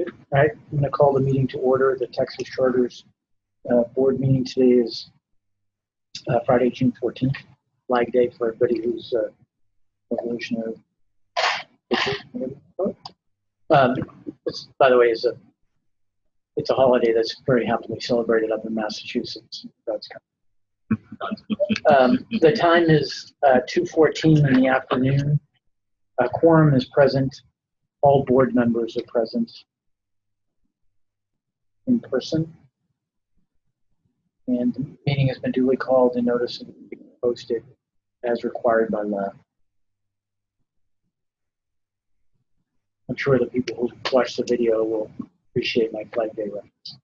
All right, I'm going to call the meeting to order. The Texas Charter's board meeting today is Friday, June 14th, Flag Day for everybody who's revolutionary. This, by the way, is it's a holiday that's very happily celebrated up in Massachusetts. That's the time is 2:14 in the afternoon. A quorum is present. All board members are present in person. And the meeting has been duly called and notice of being posted as required by law. I'm sure the people who watch the video will appreciate my Flag Day reference.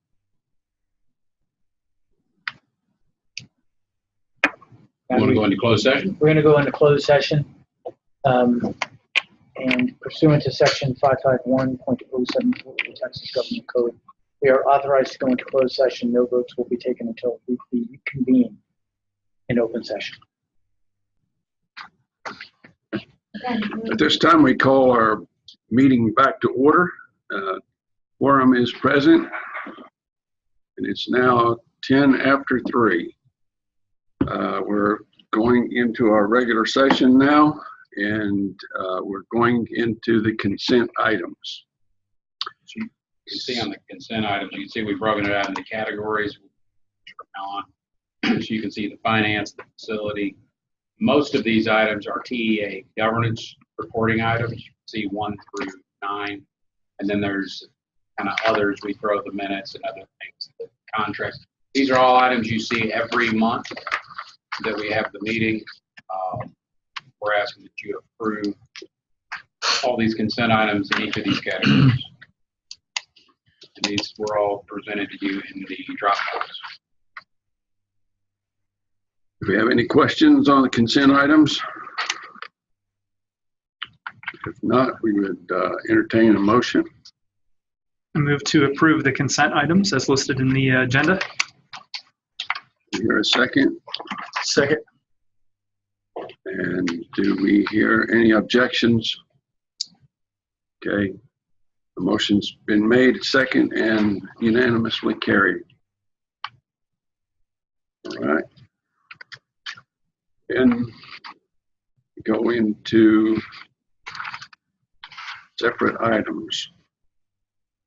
You want to go into closed session? We're going to go into closed session. And pursuant to section 551.074 of the Texas Government Code, we are authorized to go into closed session. No votes will be taken until we reconvene in open session. At this time, we call our meeting back to order. Quorum is present, and it's now 10 after 3. We're going into our regular session now, and we're going into the consent items. So you can see on the consent items, you can see we've broken it out into categories. So you can see the finance, the facility. Most of these items are TEA governance reporting items. You can see 1 through 9. And then there's kind of others. We throw the minutes and other things, the contracts. These are all items you see every month that we have the meeting. We're asking that you approve all these consent items in each of these categories. And these were all presented to you in the Dropbox. Do we have any questions on the consent items? If not, we would entertain a motion. I move to approve the consent items as listed in the agenda. Do we hear a second? Second. And do we hear any objections? Okay. The motion's been made, second, and unanimously carried. All right. And go into separate items.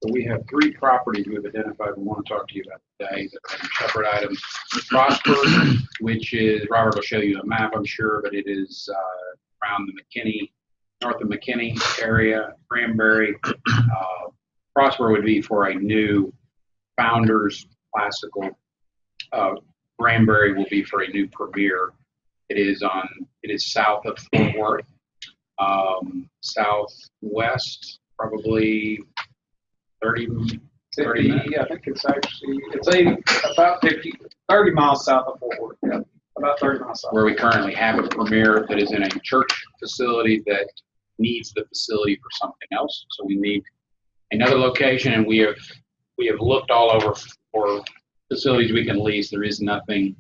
So we have 3 properties we've identified we want to talk to you about today that are separate items. Prosper, which is, Robert will show you a map, I'm sure, but it is around the McKinney, north of McKinney area, Cranberry. Prosper would be for a new Founders Classical. Cranberry will be for a new Premier. It is south of Fort Worth, southwest, probably 30 minutes. Yeah, I think it's actually, about 30 miles south of Fort Worth. Yeah, about 30 miles south. Where we currently have a Premier that is in a church facility that needs the facility for something else. So we need another location, and we have looked all over for facilities we can lease. There is nothing.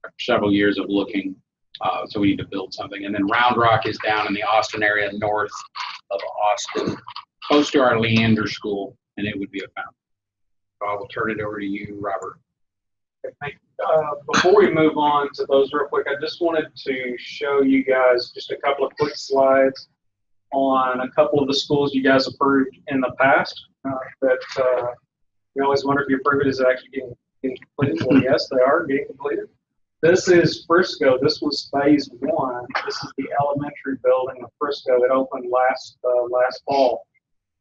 After several years of looking, so we need to build something. And then Round Rock is down in the Austin area, north of Austin, close to our Leander School, and it would be a fountain. So I will turn it over to you, Robert. Before we move on to those real quick, I just wanted to show you guys just a couple of quick slides on a couple of the schools you guys approved in the past that we always wonder if you approve it, is it actually getting completed? Well, yes, they are getting completed. This is Frisco. This was phase 1. This is the elementary building of Frisco. It opened last fall.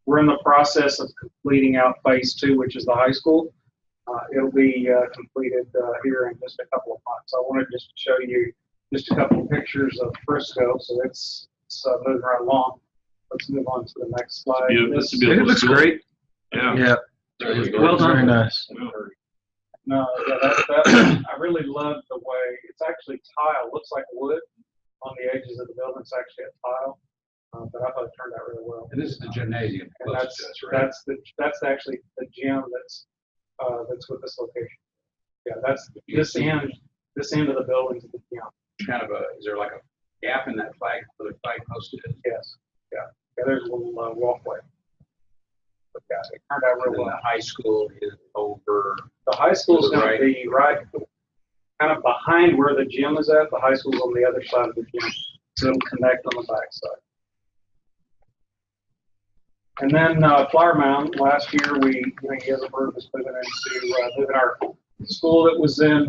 We're in the process of completing out phase 2, which is the high school. It'll be completed here in just a couple of months. I wanted just to show you just a couple of pictures of Frisco. So it's moving right along. Let's move on to the next slide. It looks great. Yeah. Well done. Very nice. No, yeah, I really love the way it's actually tile. Looks like wood on the edges of the building. It's actually a tile, but I thought it turned out really well. And this is the gymnasium. And that's actually the gym that's with this location. Yeah, that's this end of the building is the gym. Kind of is there like a gap in that flag where the flag post is? Yes. Yeah. There's a little walkway. at. It turned out And real then well. the high school is over. The high school's To the going to be right kind of behind where the gym is at. The high school's on the other side of the gym, so it'll connect on the back side. And then Flower Mound, last year you guys have heard of us moving into our school that was in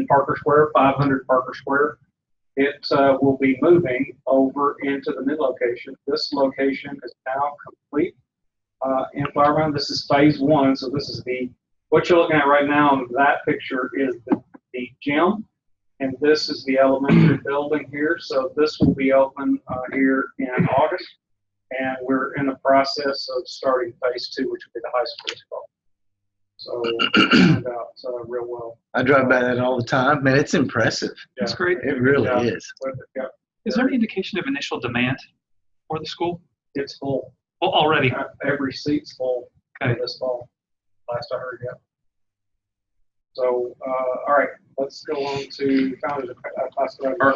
Parker Square, 500 Parker Square. It will be moving over into the new location. This location is now complete in Flower Mound. This is phase 1, so this is what you're looking at right now in that picture is the gym, and this is the elementary building here. So this will be open here in August. And we're in the process of starting phase 2, which will be the high school as well. So it turned out real well. I drive by that all the time. Man, it's impressive. That's great. It really Yeah. is. Yeah. Is there any indication of initial demand for the school? It's full. Well, already. Every seat's full this fall. Last I heard, yeah. So, all right, let's go on to founders of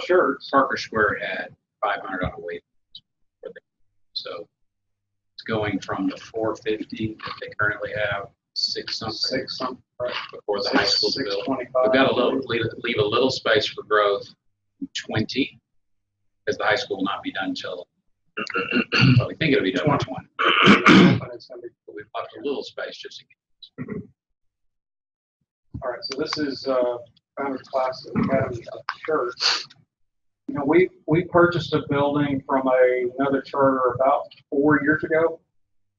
shirts. Parker Square had 500 on a wait list. So it's going from the 450 that they currently have, 6-something, Right. before the high school's built. 625. We've got to leave a little space for growth, 20, because the high school will not be done until, well, we think it'll be done by 20. But we've left a little space just in case. All right, so this is Founders Class Academy of Shirts. You know, we purchased a building from another charter about 4 years ago,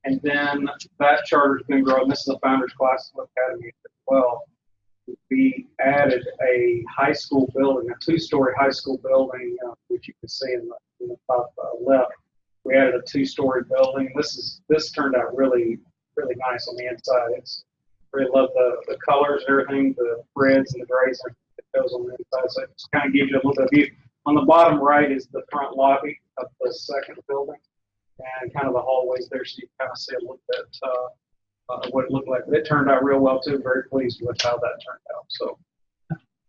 and then that charter's been growing. This is a Founders Class Academy as well. We added a high school building, a 2-story high school building, which you can see in the top left. We added a 2-story building. This turned out really, really nice on the inside. Really love the colors and everything, the threads and the grays that goes on the inside. So it just kind of gives you a little bit of view. On the bottom right is the front lobby of the second building, and kind of the hallways there, so you kind of see a little bit what it looked like. But it turned out real well too. Very pleased with how that turned out. So,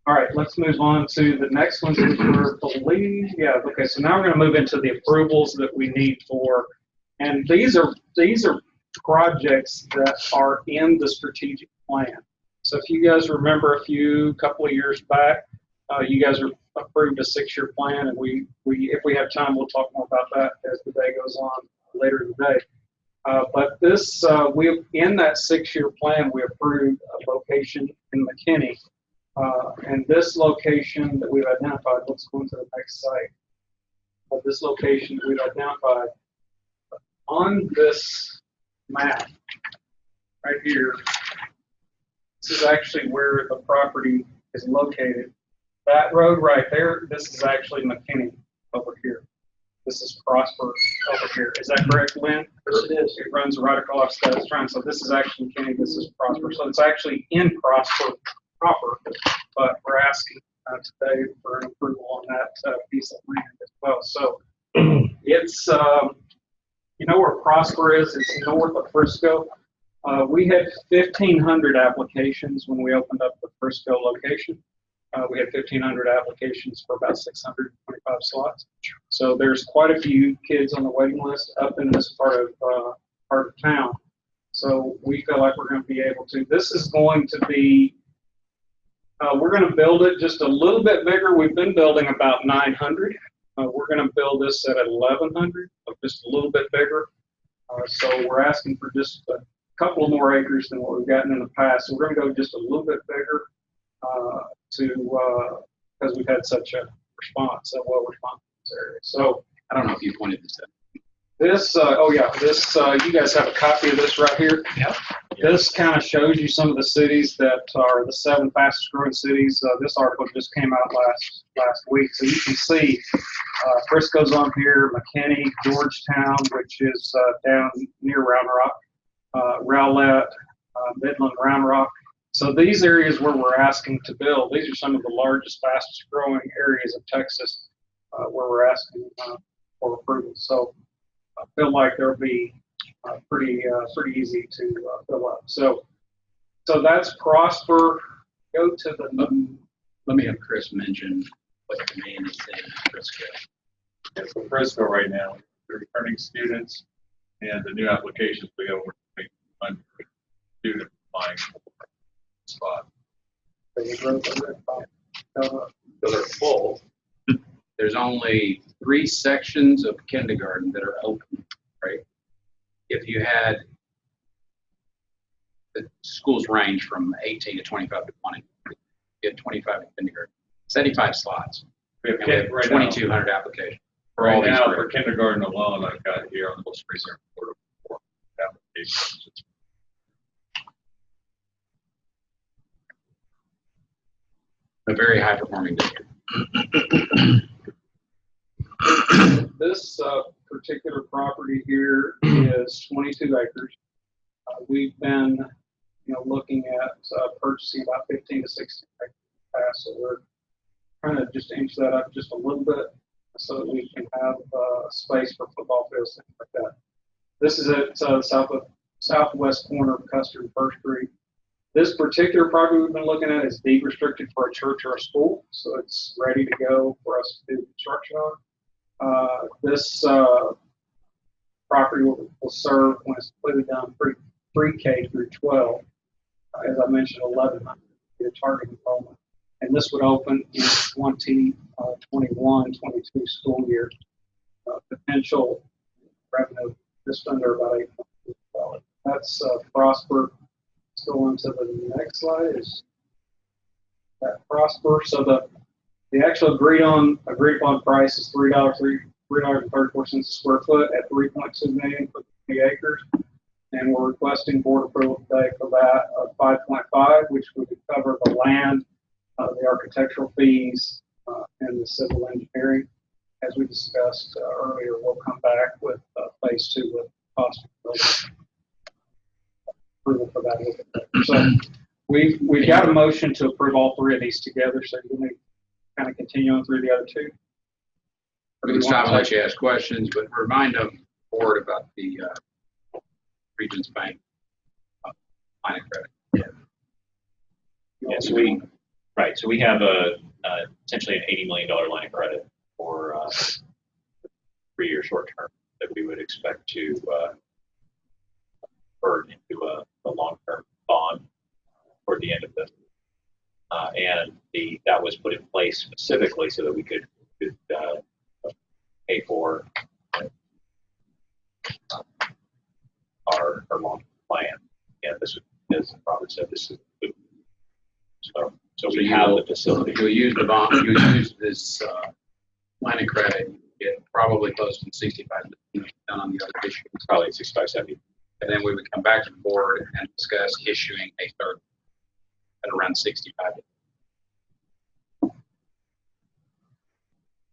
all right, let's move on to the next ones, which were okay. So now we're going to move into the approvals that we need for, and these are projects that are in the strategic plan. So if you guys remember a couple of years back, you guys approved a 6-year plan, and if we have time, we'll talk more about that as the day goes on later in the day. But this, in that 6-year plan, we approved a location in McKinney, and this location that we've identified. Let's go into the next site. This location that we've identified on this map right here. This is actually where the property is located. That road right there, this is actually McKinney over here. This is Prosper over here. Is that correct, Lynn? Yes, it is. It runs right across that trend. So this is actually McKinney, this is Prosper. So it's actually in Prosper proper, but we're asking today for an approval on that piece of land as well. So it's, you know where Prosper is? It's north of Frisco. We had 1,500 applications when we opened up the Frisco location. We had 1,500 applications for about 625 slots. So there's quite a few kids on the waiting list up in this part of town. So we feel like we're going to be able to. This is going to be. We're going to build it just a little bit bigger. We've been building about 900. We're going to build this at 1,100, just a little bit bigger. So we're asking for just a couple of more acres than what we've gotten in the past. So we're going to go just a little bit bigger because we've had such a response, a well response in this area. So I don't know if you pointed this out. this, you guys have a copy of this right here. Yep. This kind of shows you some of the cities that are the 7 fastest growing cities. This article just came out last week. So you can see Frisco's on here, McKinney, Georgetown, which is down near Round Rock, Rowlett, Midland, Round Rock. So these areas where we're asking to build, these are some of the largest, fastest growing areas of Texas where we're asking for approval. So I feel like they'll be pretty easy to fill up. So that's Prosper. Go to the. Let me have Chris mention what the name is in Frisco. For Frisco right now, the returning students And the new applications, we have over 2,100 students applying for spot. So they're full. There's only 3 sections of kindergarten that are open, right? If you had, the schools range from 18 to 25 to 20. You had 25 in kindergarten, 75 slots. We have, And we have right now, 2,200 applications for right all these now for grades. kindergarten alone, I've got here on the most recent report of 4 applications. A very high performing district. This particular property here is 22 acres. We've been, looking at purchasing about 15 to 16 acres past, so we're trying to just inch that up just a little bit so that we can have space for football fields, things like that. This is at southwest corner of Custer and First Street. This particular property we've been looking at is deed restricted for a church or a school, so it's ready to go for us to do construction on. This property will serve, when it's completely done, pre-K through 12. As I mentioned, 1,100 be a target enrollment. And this would open in 2021-22 school year. Potential revenue just under about $8 million. That's Prosper. Let's go on to the next slide. Is that Prosper? So the actual agreed upon price is $3.34 a square foot at 3.2 million for 20 acres. And we're requesting board approval today for that of 5.5, which would cover the land, the architectural fees, and the civil engineering. As we discussed earlier, we'll come back with phase 2 with cost of building approval for that. So we've got a motion to approve all 3 of these together. So you may kind of continue on through the other 2. We can stop and let you ask questions, but remind them board about the Regions Bank line of credit. Yeah, so we have essentially an $80 million line of credit for 3-year short term that we would expect to convert into a long-term bond toward the end of this. And that was put in place specifically so that we could pay for our long-term plan. And this is, as Robert said, this is so we have the facility. You'll use the bond. You'll use this line of credit. You get probably close to 65 done on the other issue. It's probably 65, 70. And then we would come back to the board and discuss issuing a third at around 65.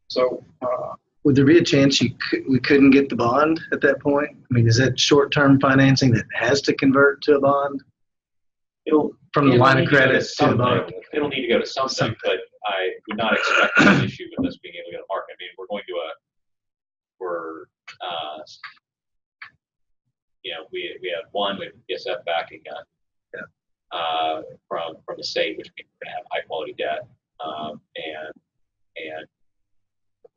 So Would there be a chance we couldn't get the bond at that point? I mean, is that short-term financing that has to convert to a bond? From the line of credit to a bond? It'll need to go to something, but I would not expect an issue with us being able to get a market. I mean, we're going to we have PSF backing from the state, which means we're going to have high quality debt, and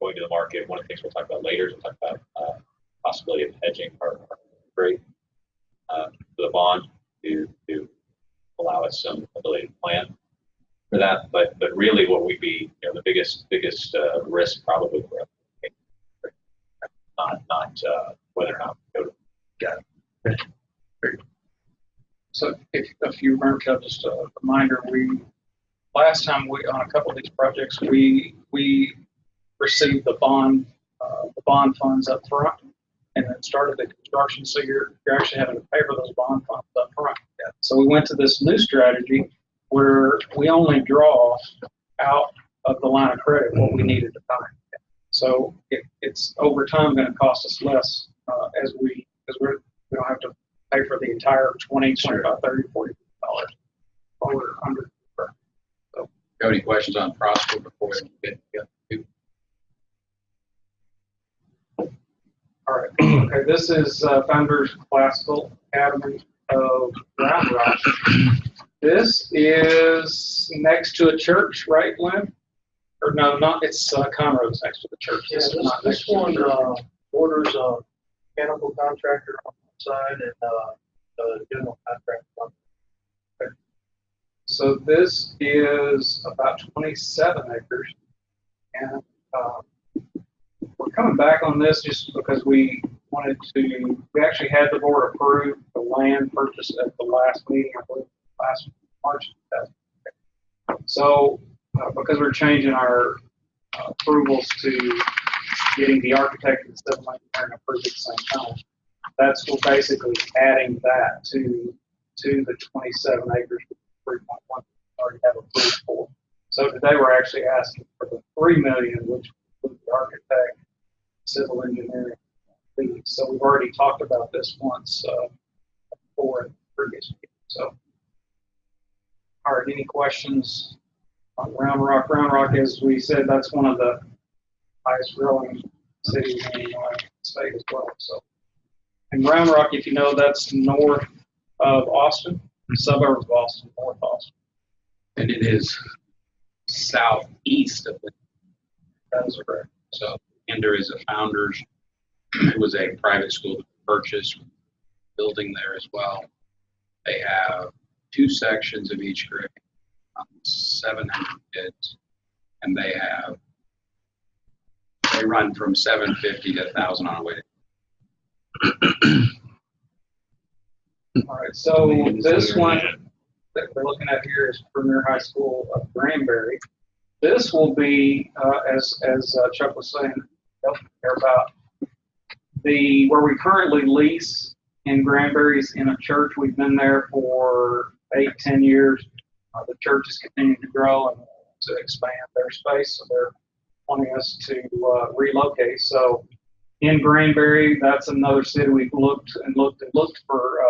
going to the market. One of the things we'll talk about later is we'll talk about possibility of hedging our rate for the bond to allow us some ability to plan for that. But really, what would be the biggest risk probably for us, not whether or not we go to. Got it. So if you remember, just a reminder, last time on a couple of these projects, we received the bond funds up front and then started the construction. So you're actually having to pay for those bond funds up front. So we went to this new strategy where we only draw out of the line of credit what we need at the time. So it's over time going to cost us less because we don't have to pay for the entire $20, $25, $30, $40 over under. So, Got any questions on Prosper before we get to? All right. Okay. This is Founders Classical Academy of Round Rock. This is next to a church, right, Lynn? Or no, not. It's Conroe's next to the church. Yeah, this one borders mechanical contractor on one side and the general contractor on the other. So this is about 27 acres. And we're coming back on this just because we actually had the board approve the land purchase at the last meeting, I believe, last March. So because we're changing our approvals to getting the architect and civil engineer approved at the same time, we're basically adding that to the 27 acres, 3.1 already have approved for. So today we're actually asking for the 3 million, which includes the architect, civil engineering fees. So we've already talked about this once before in the previous meeting. So, all right, any questions on Round Rock? Round Rock, as we said, that's one of the highest growing cities in the state as well. So, and Round Rock, if you know, that's north of Austin, suburb of Austin, North Austin. And it is southeast of the. That is correct. So Ender is a founder's. It was a private school that purchased building there as well. They have 2 sections of each grade, 700 kids, and they run from 750 to 1,000 on a way. All right, so this one that we're looking at here is Premier High School of Granbury. This will be, as Chuck was saying, about where we currently lease in Granbury's in a church. We've been there for 8-10 years. The church is continuing to grow and to expand their space, so they're wanting us to relocate. So in Granbury, that's another city we've looked for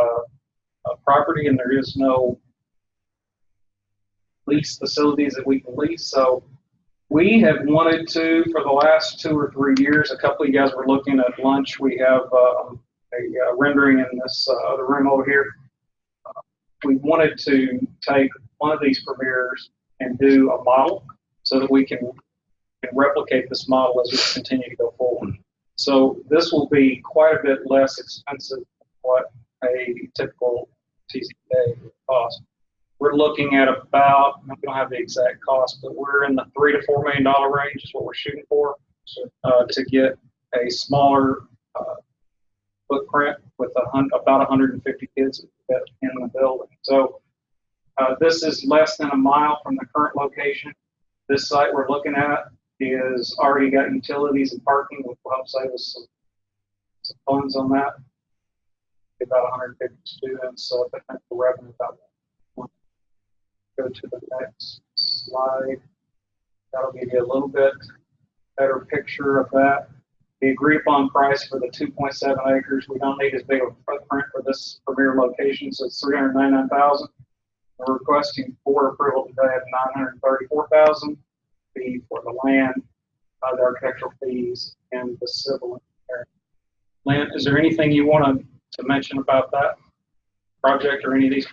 a property, and there is no lease facilities that we can lease. So we have wanted to, for the last 2 or 3 years, a couple of you guys were looking at lunch. We have a rendering in this other room over here. We wanted to take one of these premieres and do a model so that we can replicate this model as we continue to go forward. So this will be quite a bit less expensive than what a typical TZA would cost. We're looking at about, we don't have the exact cost, but we're in the $3 to $4 million range is what we're shooting for to get a smaller footprint with about 150 kids in the building. So this is less than a mile from the current location. This site we're looking at is already got utilities and parking, which will help save us some funds on that. About 150 students, so potential revenue about that. Go to the next slide. That'll give you a little bit better picture of that. The agreed upon price for the 2.7 acres, we don't need as big a footprint for this premier location, so it's $399,000. We're requesting board approval today of $934,000 fee for the land, the architectural fees, and the civil engineering. Lynn, is there anything you want to mention about that project or any of these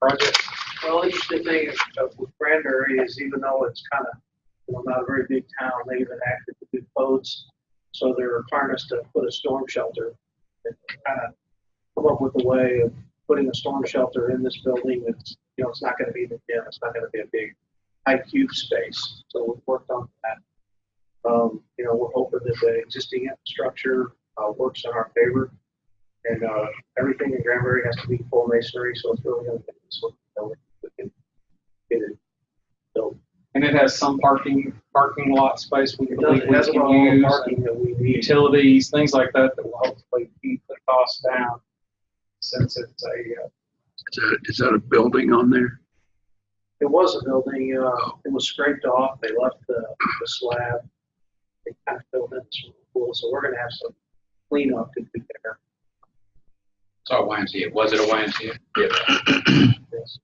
projects? Well, interesting thing with Granbury is even though it's kind of not a very big town, they even acted to do codes. So they're requiring us to put a storm shelter and kind of come up with a way of putting a storm shelter in this building. It's, it's not going to be the gym. It's not going to be a big high cube space. So we've worked on that. We're hoping that the existing infrastructure works in our favor. And everything in Granbury has to be full masonry, so it's really going to be this one. We can get it built. And it has some parking lot space we can use, parking that we need. Utilities, things like that will hopefully keep the cost down since it's a. Is that a building on there? It was a building. It was scraped off. They left the slab. They kind of filled in some pool, so we're going to have some cleanup to do there. It's all YMCA. Was it a YMCA? Yeah. Yes.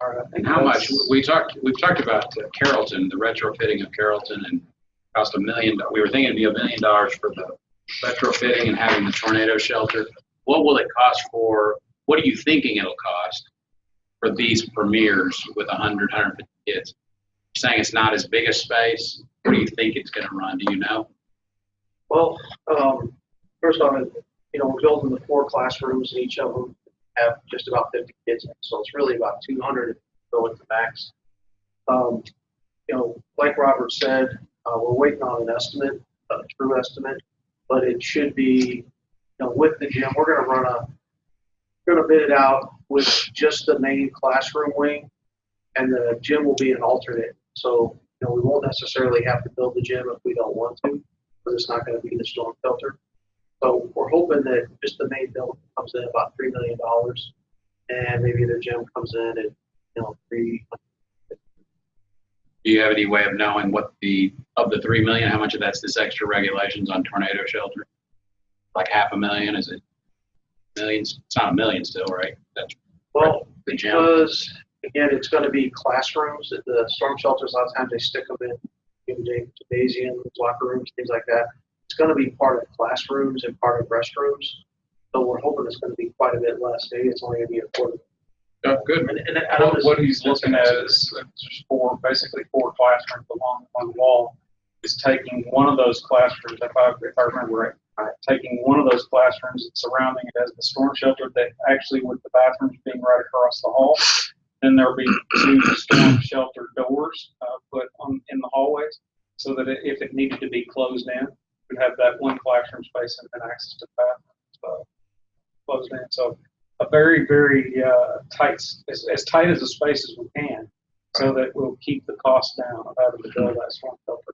All right, and how much we've talked about Carrollton, the retrofitting of Carrollton, and cost $1 million. We were thinking it'd be $1 million for the retrofitting and having the tornado shelter. What will it cost for? What are you thinking it'll cost for these premieres with 150 kids? You're saying it's not as big a space. What do you think it's going to run? Do you know? Well, first off, we're building the 4 classrooms, and each of them have just about 50 kids in it. So it's really about 200 going to max. Like Robert said, we're waiting on an estimate, a true estimate, but it should be, with the gym, we're going to bid it out with just the main classroom wing, and the gym will be an alternate. So, we won't necessarily have to build the gym if we don't want to, but it's not going to be the storm shelter. So we're hoping that just the main building comes in about $3 million, and maybe the gym comes in at, 3. Do you have any way of knowing what of the 3 million, how much of that's this extra regulations on tornado shelter? Like $500,000? Is it millions? It's not a million still, right? That's Well, the gym. because again, it's going to be classrooms. The storm shelters, a lot of times they stick them in gymnasiums, locker rooms, things like that. It's going to be part of classrooms and part of restrooms. So we're hoping it's going to be quite a bit less. Maybe it's only going to be a quarter. Oh, good. What he's looking at is just basically 4 classrooms along one wall. Is taking one of those classrooms, if I remember right, taking one of those classrooms and surrounding it as the storm shelter, that actually with the bathrooms being right across the hall, then there'll be 2 storm shelter doors put in the hallways, so that if it needed to be closed in, we'd have that one classroom space and then access to the bathrooms closed in. So a very, very tight, as tight as a space as we can, so that we'll keep the cost down of having to build that storm shelter.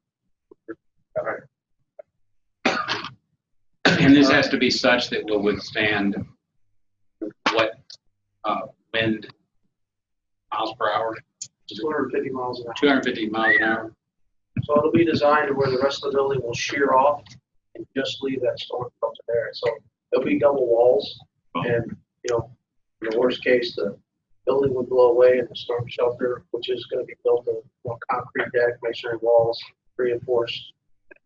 All right. And this has to be such that will withstand what wind miles per hour? 250 miles an hour. 250 miles an hour. So it'll be designed to where the rest of the building will shear off and just leave that storm shelter there. So there'll be double walls, and in the worst case, the building would blow away, and the storm shelter, which is going to be built on concrete deck, masonry walls, reinforced,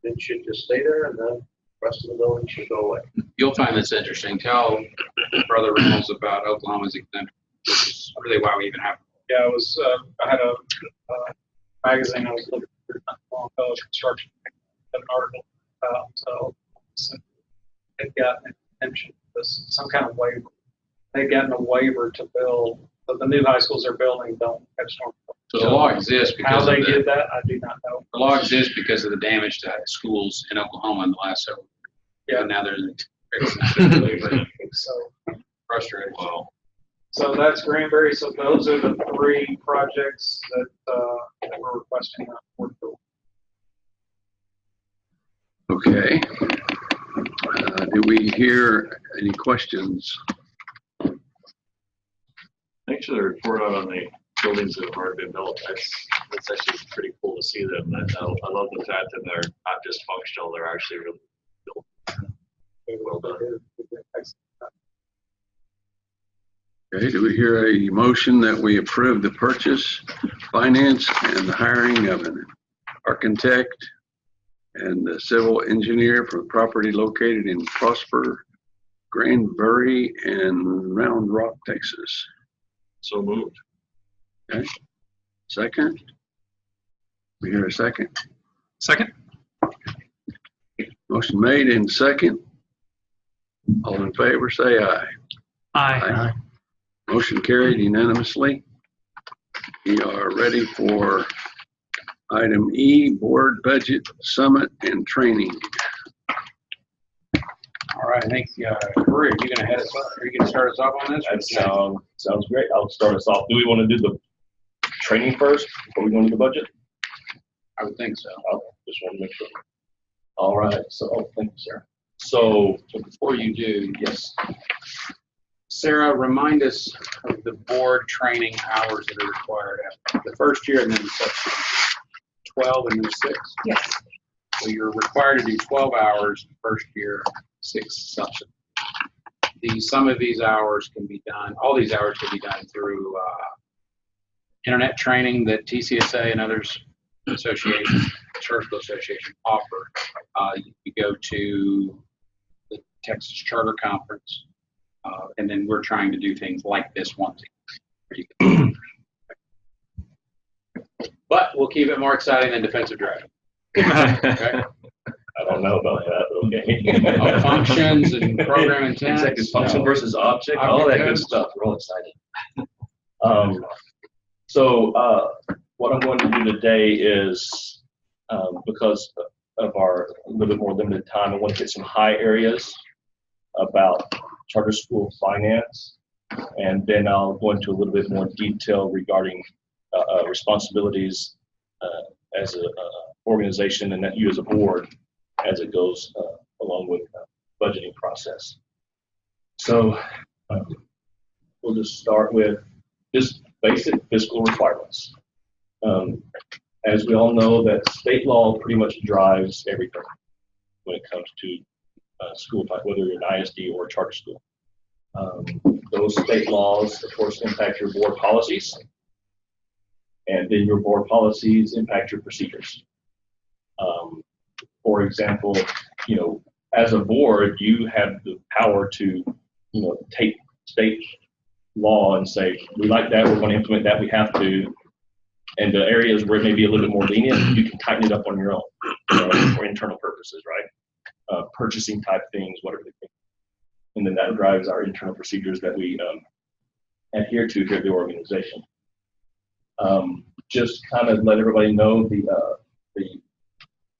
it should just stay there, and the rest of the building should go away. You'll find this interesting. Tell Brother Reynolds about Oklahoma's exemption, which is really why we even have. Yeah, I had a magazine I was looking through, Long College Construction, an article about they've gotten an exemption, some kind of waiver. They've gotten a waiver to build, but the new high schools they're building don't have storm shelters. So the law exists because how they did that, I do not know. The law exists because of the damage to schools in Oklahoma in the last several years. Yeah, now there's so frustrating. Wow. So that's Granbury. So those are the 3 projects that we're requesting for. Okay. Do we hear any questions? Thanks for the report on the buildings that have already been built. That's actually pretty cool to see them. I love the fact that they're not just functional, they're actually really built. Well done. Okay, do we hear a motion that we approve the purchase, finance, and the hiring of an architect and a civil engineer for property located in Prosper, Granbury, and Round Rock, Texas? So moved. Okay. Second? We hear a second? Second? Motion made in second. All in favor, say aye. Aye. Motion carried unanimously. We are ready for item E, Board Budget Summit and Training. All right, I think, Corey, are you going to head us up? Are you going to start us off on this? That sounds great. I'll start us off. Do we want to do the training first before we go into the budget? I would think so. I just want to make sure. All right. So, thank you, sir. So before you do, yes. Sarah, remind us of the board training hours that are required after the first year and then subsequent 12 and then 6. Yes. So you're required to do 12 hours the first year, 6 subsequent. Some of these hours can be done, all these hours can be done through internet training that TCSA and others associations, Churchville Association offer. You go to the Texas Charter Conference, and then we're trying to do things like this once a year. But we'll keep it more exciting than defensive driving. Okay? I don't know about that, but Okay. Oh, functions and program intents. Executive function No. versus object, all that good Object stuff. We're all excited. What I'm going to do today is, because of our a little bit more limited time, I want to hit some high areas about charter school finance, and then I'll go into a little bit more detail regarding responsibilities as an organization and that you as a board as it goes along with budgeting process. So we'll just start with just basic fiscal requirements. As we all know, that state law pretty much drives everything when it comes to school type, whether you're an ISD or a charter school. Those state laws, of course, impact your board policies, and then your board policies impact your procedures. For example, as a board, you have the power to, take state law and say, we like that, we're going to implement that, we have to. And the areas where it may be a little bit more lenient, you can tighten it up on your own for internal purposes, right? Purchasing type things, whatever the case. And then that drives our internal procedures that we adhere to here at the organization. Just kind of let everybody know the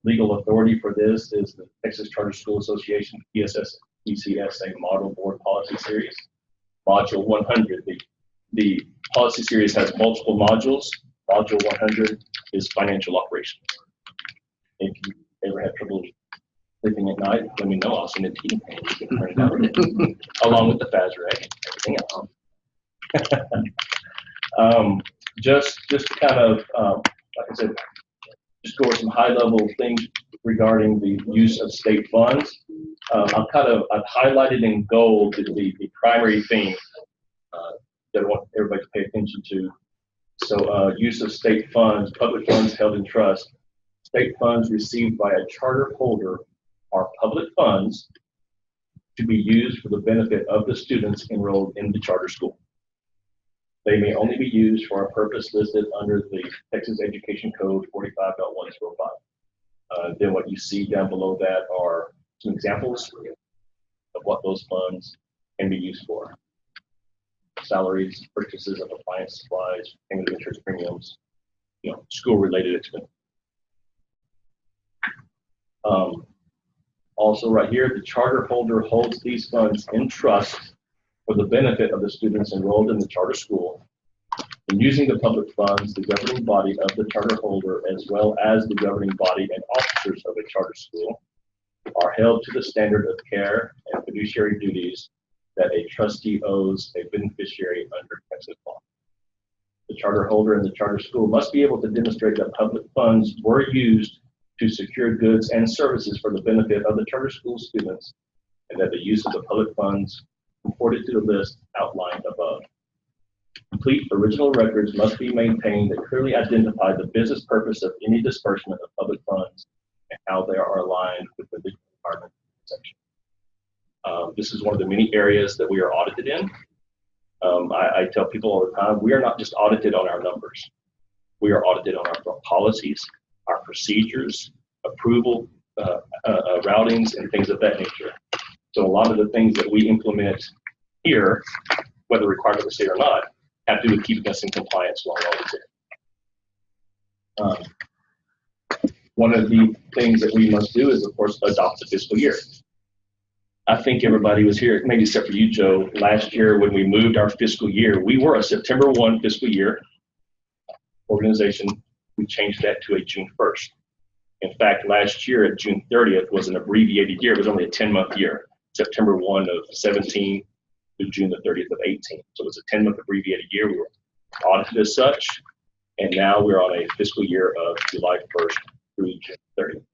legal authority for this is the Texas Charter School Association PCSA Model Board Policy Series, Module 100. The policy series has multiple modules. Module 100 is financial operations. If you ever have trouble sleeping at night, let me know. I'll send it to you. You can print it out along with the FASREC and everything else. Just to kind of, like I said, just go over some high-level things regarding the use of state funds. I've highlighted in gold the primary thing that I want everybody to pay attention to. So use of state funds, public funds held in trust. State funds received by a charter holder are public funds to be used for the benefit of the students enrolled in the charter school. They may only be used for a purpose listed under the Texas Education Code 45.105. Then what you see down below that are some examples of what those funds can be used for. Salaries, purchases of appliance supplies, payment of interest premiums, school-related expenses. Also right here, the charter holder holds these funds in trust for the benefit of the students enrolled in the charter school. In using the public funds, the governing body of the charter holder, as well as the governing body and officers of a charter school, are held to the standard of care and fiduciary duties that a trustee owes a beneficiary under Texas law. The charter holder and the charter school must be able to demonstrate that public funds were used to secure goods and services for the benefit of the charter school students, and that the use of the public funds comported to the list outlined above. Complete original records must be maintained that clearly identify the business purpose of any disbursement of public funds and how they are aligned with the legal requirement section. This is one of the many areas that we are audited in. I tell people all the time, we are not just audited on our numbers. We are audited on our policies, our procedures, approval, routings, and things of that nature. So a lot of the things that we implement here, whether required by the state or not, have to do with keeping us in compliance while audited. One of the things that we must do is, of course, adopt the fiscal year. I think everybody was here, maybe except for you, Joe, last year when we moved our fiscal year. We were a September 1 fiscal year organization. We changed that to a June 1st. In fact, last year at June 30th was an abbreviated year. It was only a 10-month year, September 1 of 17 to June the 30th of 18. So it was a 10-month abbreviated year. We were audited as such, and now we're on a fiscal year of July 1st through June 30th.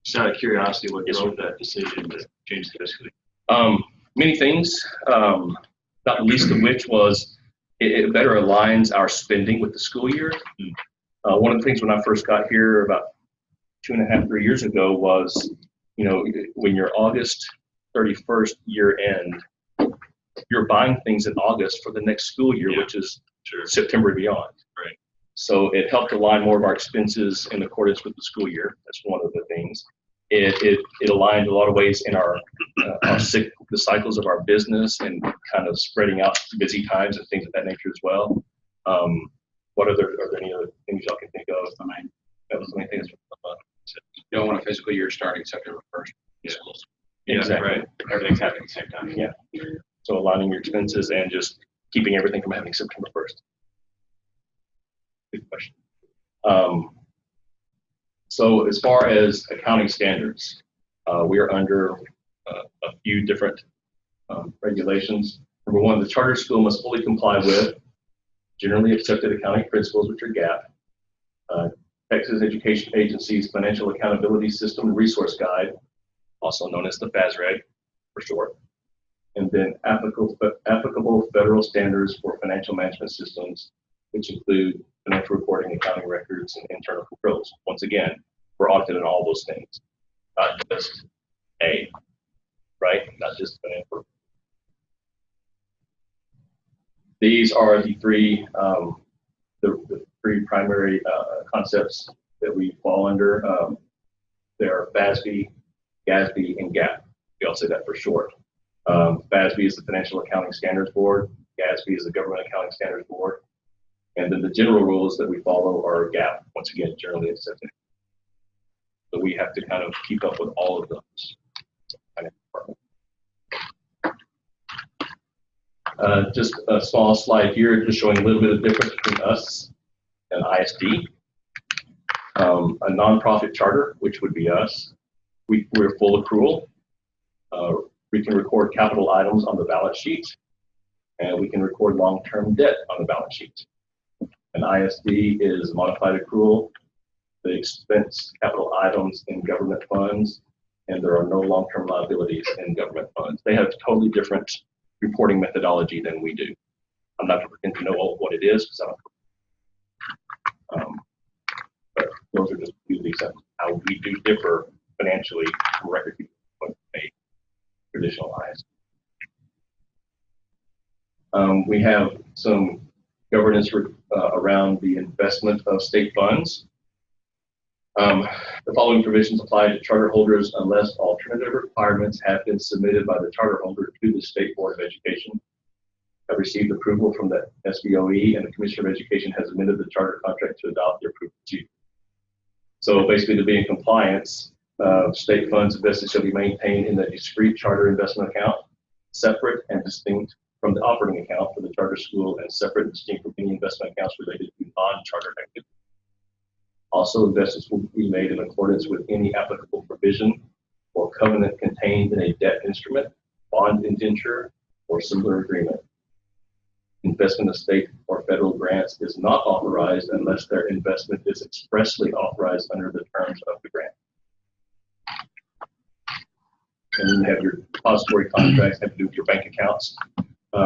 Just out of curiosity, what drove that decision to change the fiscal year? Many things, not the least of which was it better aligns our spending with the school year. One of the things when I first got here about 2.5, 3 years ago was, when you're August 31st year end, you're buying things in August for the next school year, which is September and beyond. Right. So it helped align more of our expenses in accordance with the school year. That's one of the things. It aligns a lot of ways in the cycles of our business and kind of spreading out busy times and things of that nature as well. Are there any other things y'all can think of? I mean, that was the main thing. You don't want a fiscal year starting September 1st. Yeah. Yeah, Exactly. right. Everything's happening at the same time. Yeah. So aligning your expenses and just keeping everything from happening September 1st. Good question. So as far as accounting standards, we are under a few different regulations. Number one, the charter school must fully comply with generally accepted accounting principles, which are GAAP, Texas Education Agency's Financial Accountability System Resource Guide, also known as the FASREG for short, and then applicable federal standards for financial management systems, which include financial reporting, accounting records, and internal controls. Once again, we're audited on all those things, not just A, right? Not just financial. These are the three primary concepts that we fall under. They are FASB, GASB, and GAAP. We all say that for short. FASB is the Financial Accounting Standards Board. GASB is the Government Accounting Standards Board. And then the general rules that we follow are GAAP, once again, generally accepted. So we have to kind of keep up with all of those. Just a small slide here, just showing a little bit of difference between us and ISD. A nonprofit charter, which would be us, we're full accrual. We can record capital items on the balance sheet, and we can record long-term debt on the balance sheet. An ISD is modified accrual. They expense capital items in government funds, and there are no long-term liabilities in government funds. They have totally different reporting methodology than we do. I'm not going to pretend to know what it is, because I don't. But those are just a few of the examples how we do differ financially from record keeping from a traditional ISD. We have some governance around the investment of state funds. The following provisions apply to charter holders unless alternative requirements have been submitted by the charter holder to the State Board of Education, have received approval from the SBOE, and the Commissioner of Education has amended the charter contract to adopt the approved procedure. So basically, to be in compliance, state funds invested shall be maintained in a discrete charter investment account, separate and distinct from the operating account for the charter school, and separate and distinct from any investment accounts related to non-charter activity. Also, investments will be made in accordance with any applicable provision or covenant contained in a debt instrument, bond indenture, or similar agreement. Investment of state or federal grants is not authorized unless their investment is expressly authorized under the terms of the grant. And then you have your depository contracts have to do with your bank accounts.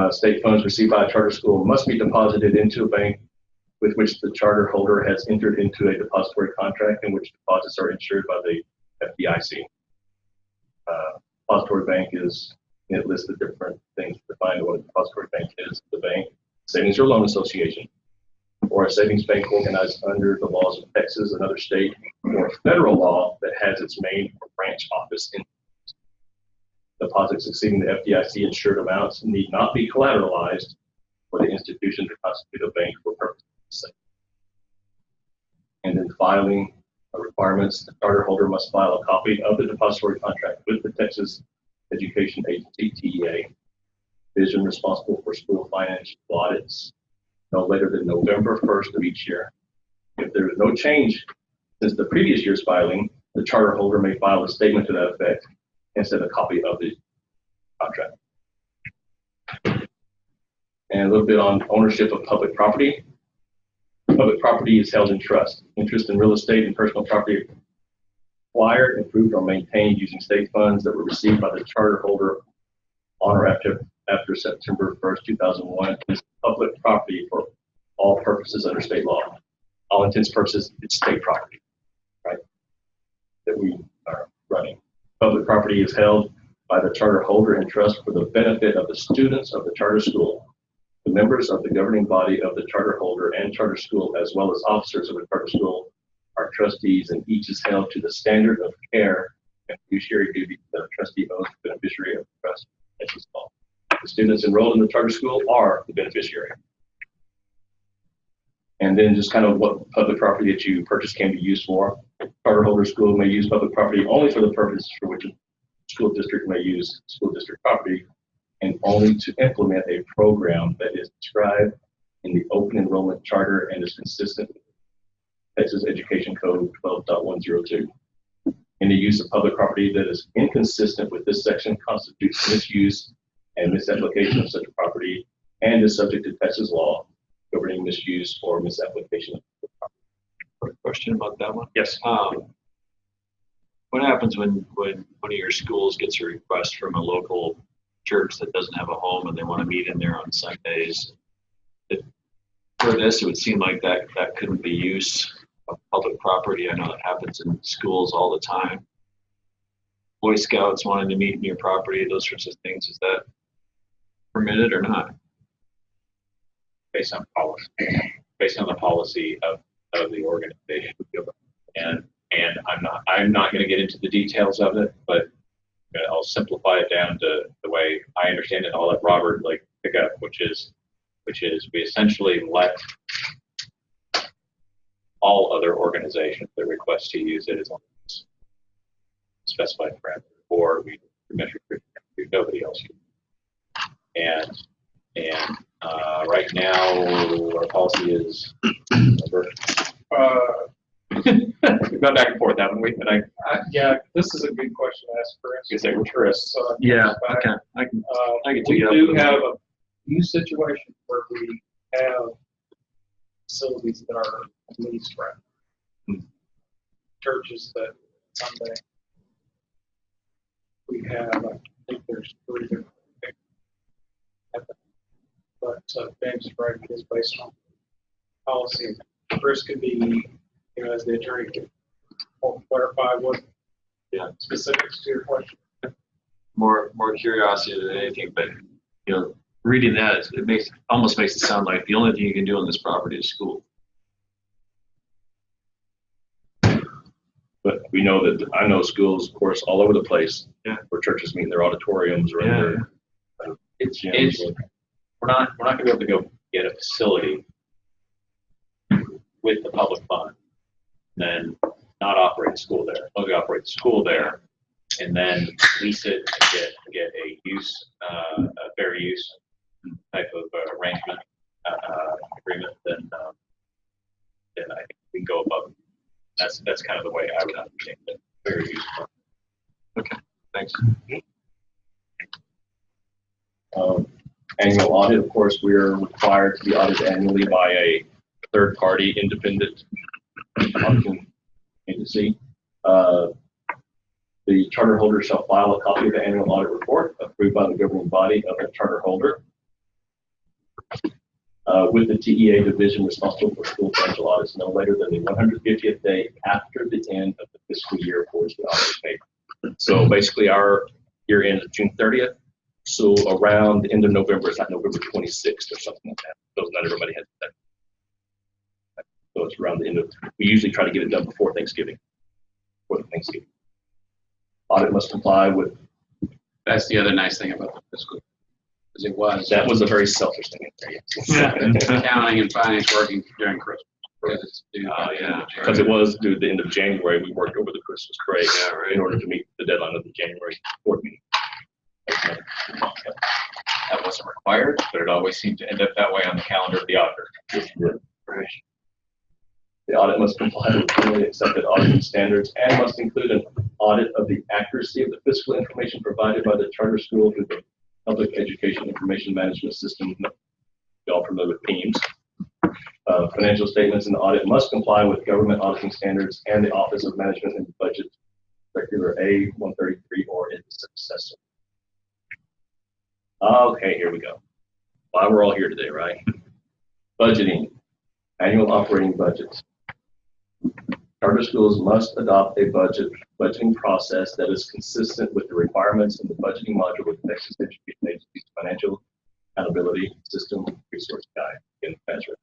State funds received by a charter school must be deposited into a bank with which the charter holder has entered into a depository contract in which deposits are insured by the FDIC. Depository bank is, it lists the different things to define what a depository bank is. The bank, savings or loan association, or a savings bank organized under the laws of Texas, another state, or federal law that has its main or branch office in. Deposits exceeding the FDIC insured amounts need not be collateralized for the institution to constitute a bank for purposes of the same. And then filing requirements, the charter holder must file a copy of the depository contract with the Texas Education Agency, TEA, division responsible for school financial audits, no later than November 1st of each year. If there is no change since the previous year's filing, the charter holder may file a statement to that effect instead of a copy of the contract. And a little bit on ownership of public property. Public property is held in trust. Interest in real estate and personal property acquired, improved, or maintained using state funds that were received by the charter holder on or after September 1st, 2001 is public property for all purposes under state law. All intents and purposes, it's state property, right, that we are running. Public property is held by the charter holder in trust for the benefit of the students of the charter school, the members of the governing body of the charter holder and charter school, as well as officers of the charter school, are trustees, and each is held to the standard of care and fiduciary duty that a trustee owes the beneficiary of the trust as is called. The students enrolled in the charter school are the beneficiary. And then just kind of what public property that you purchase can be used for. Charter holder school may use public property only for the purpose for which a school district may use school district property, and only to implement a program that is described in the open enrollment charter and is consistent with Texas Education Code 12.102. Any use of public property that is inconsistent with this section constitutes misuse and misapplication of such property and is subject to Texas law governing misuse or misapplication of the property. Quick question about that one. Yes. What happens when one of your schools gets a request from a local church that doesn't have a home and they want to meet in there on Sundays? For this, it would seem like that couldn't be use of public property. I know that happens in schools all the time. Boy Scouts wanting to meet in your property, those sorts of things. Is that permitted or not? Based on policy, based on the policy of the organization. And I'm not going to get into the details of it, but I'll simplify it down to the way I understand it. I'll let Robert pick up, which is we essentially let all other organizations that request to use it as long as specified parameters, or we measure nobody else uses. And right now, our policy is we've gone back and forth, haven't we? And Yeah, this is a good question to ask Chris. I say we're Chris. Yeah, okay. I can We tee up. do have a few situations where we have facilities that are leased right. Churches that Sunday we have, I think there's 3 different things. But James is right, it is based on policy. Chris could be, as the attorney, could clarify what specifics to your question. More curiosity than anything, but reading that, it almost makes it sound like the only thing you can do on this property is school. But we know that I know schools, of course, all over the place where churches meet in their auditoriums or in their gyms. We're not going to be able to go get a facility with the public fund, and then not operate a school there. We'll operate the school there, and then lease it and get a use, a fair use type of arrangement agreement. Then I think we can go above. That's kind of the way I would understand it. Fair use. Okay, thanks. Annual audit, of course, we are required to be audited annually by a third-party independent auditing agency. The charter holder shall file a copy of the annual audit report approved by the governing body of the charter holder with the TEA division responsible for school financial audits no later than the 150th day after the end of the fiscal year for which the audit is made. So basically our year ends June 30th. So around the end of November, it's like November 26th or something like that. So not everybody has that. So it's around the end of, we usually try to get it done before Thanksgiving. Audit must comply with. That's the other nice thing about the fiscal, because That was a very selfish thing. accounting and finance working during Christmas. Because it's due by the end of Because it was due the end of January. We worked over the Christmas break in order to meet the deadline of the January board meeting. That wasn't required, but it always seemed to end up that way on the calendar of the auditor. Right. The audit must comply with generally accepted auditing standards and must include an audit of the accuracy of the fiscal information provided by the charter school through the Public Education Information Management System. You all familiar with PEIMS. Financial statements in the audit must comply with government auditing standards and the Office of Management and Budget, Circular A-133 or its successor. Okay, here we go. Why we're all here today, right? Budgeting, annual operating budgets. Charter schools must adopt a budgeting process that is consistent with the requirements in the budgeting module of Texas Education Agency's Financial Accountability System Resource Guide in measure.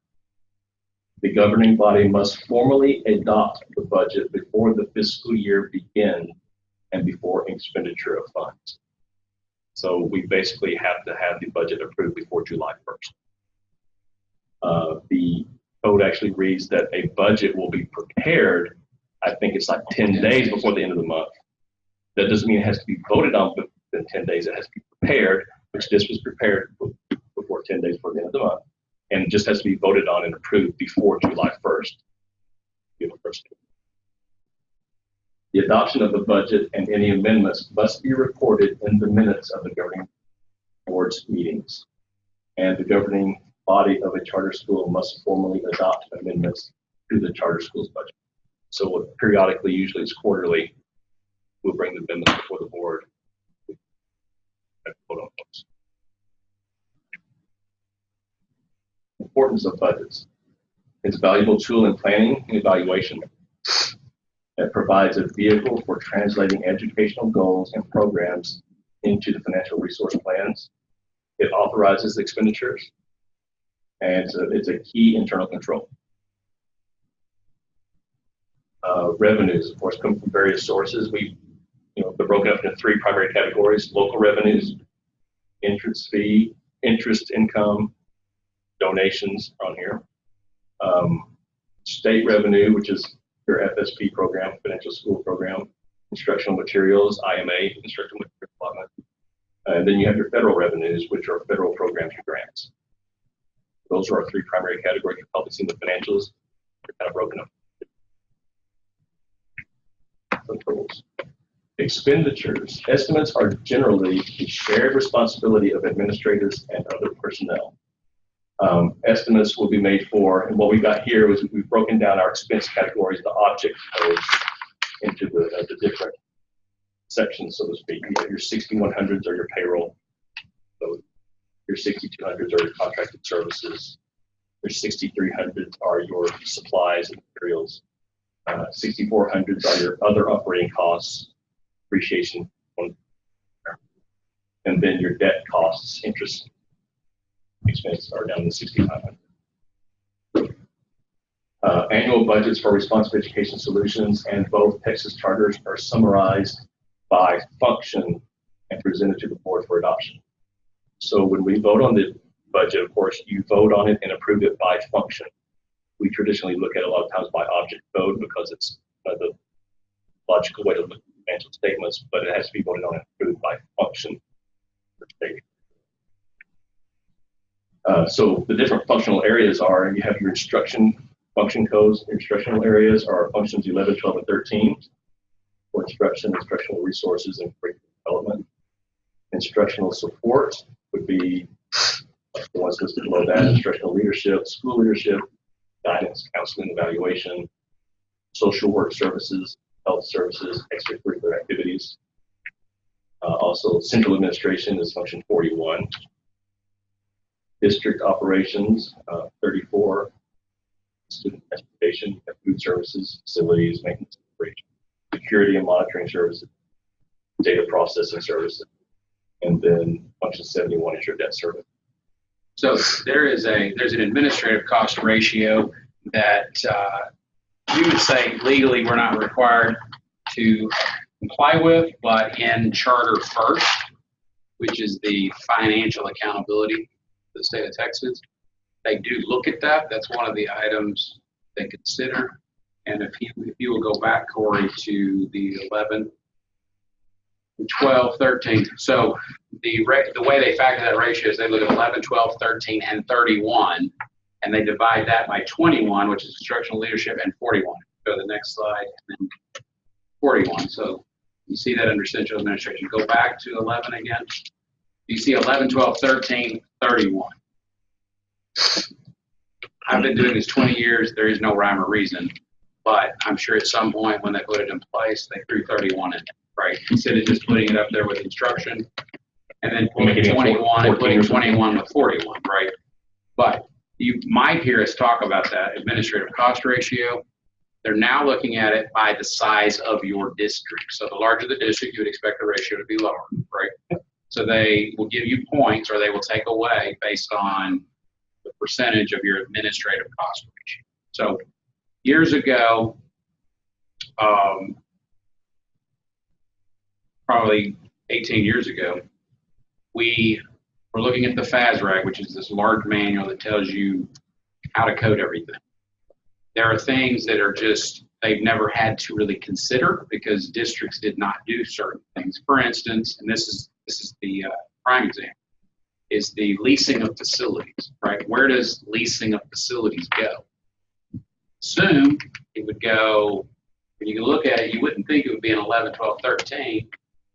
The governing body must formally adopt the budget before the fiscal year begins and and before expenditure of funds. So we basically have to have the budget approved before July 1st. The code actually reads that a budget will be prepared, I think it's like 10 days before the end of the month. That doesn't mean it has to be voted on within 10 days. It has to be prepared, which this was prepared before 10 days before the end of the month. And it just has to be voted on and approved before July 1st. The adoption of the budget and any amendments must be recorded in the minutes of the governing board's meetings. And the governing body of a charter school must formally adopt amendments to the charter school's budget. So periodically, usually it's quarterly, we'll bring the amendments before the board. Importance of budgets. It's a valuable tool in planning and evaluation. It provides a vehicle for translating educational goals and programs into the financial resource plans. It authorizes expenditures, and it's a key internal control. Revenues, of course, come from various sources. They're broken up into three primary categories: local revenues, interest income, donations on here. State revenue, which is your FSP program, financial school program, instructional materials, IMA, instructional material allotment. And then you have your federal revenues, which are federal programs and grants. Those are our three primary categories. You've probably seen the financials. They're kind of broken up. Controls. Expenditures. Estimates are generally the shared responsibility of administrators and other personnel. Estimates will be made for, and what we got here is we've broken down our expense categories, the object codes, into the different sections, so to speak. You have your 6100s are your payroll. So your 6200s are your contracted services. Your 6300s are your supplies and materials. 6400s are your other operating costs, depreciation, and then your debt costs, interest expense are down to 6500. Annual budgets for responsive education solutions and both Texas charters are summarized by function and presented to the board for adoption. So when we vote on the budget, of course, you vote on it and approve it by function. We traditionally look at it a lot of times by object code because it's the logical way to look at financial statements, but it has to be voted on and approved by function. So the different functional areas are, you have your instruction function codes. Your instructional areas are functions 11, 12, and 13 for instruction, instructional resources, and curriculum development. Instructional support would be the ones listed below that: instructional leadership, school leadership, guidance, counseling, evaluation, social work services, health services, extracurricular activities. Also, central administration is function 41. District operations, 34. Student transportation, food services, facilities, maintenance, operation, security and monitoring services, data processing services, and then function 71 is your debt service. So there's an administrative cost ratio that you would say legally we're not required to comply with, but in Charter First, which is the financial accountability of the state of Texas, they do look at that. That's one of the items they consider. And if you will go back, Corey, to the 11, 12, 13. So the way they factor that ratio is they look at 11, 12, 13, and 31, and they divide that by 21, which is instructional leadership, and 41. Go to the next slide, and then 41. So you see that under central administration. Go back to 11 again. You see 11, 12, 13, 31. I've been doing this 20 years. There is no rhyme or reason, but I'm sure at some point when they put it in place, they threw 31 in, right? Instead of just putting it up there with instruction and then putting 21 and putting 21 with 41, right? But you might hear us talk about that administrative cost ratio. They're now looking at it by the size of your district. So the larger the district, you would expect the ratio to be lower, right? So they will give you points, or they will take away based on the percentage of your administrative cost ratio. So years ago, probably 18 years ago, we were looking at the FASRAG, which is this large manual that tells you how to code everything. There are things that are just, they've never had to really consider because districts did not do certain things. For instance, and this is the prime example, is the leasing of facilities, right? Where does leasing of facilities go? Soon, it would go, when you can look at it, you wouldn't think it would be in 11, 12, 13.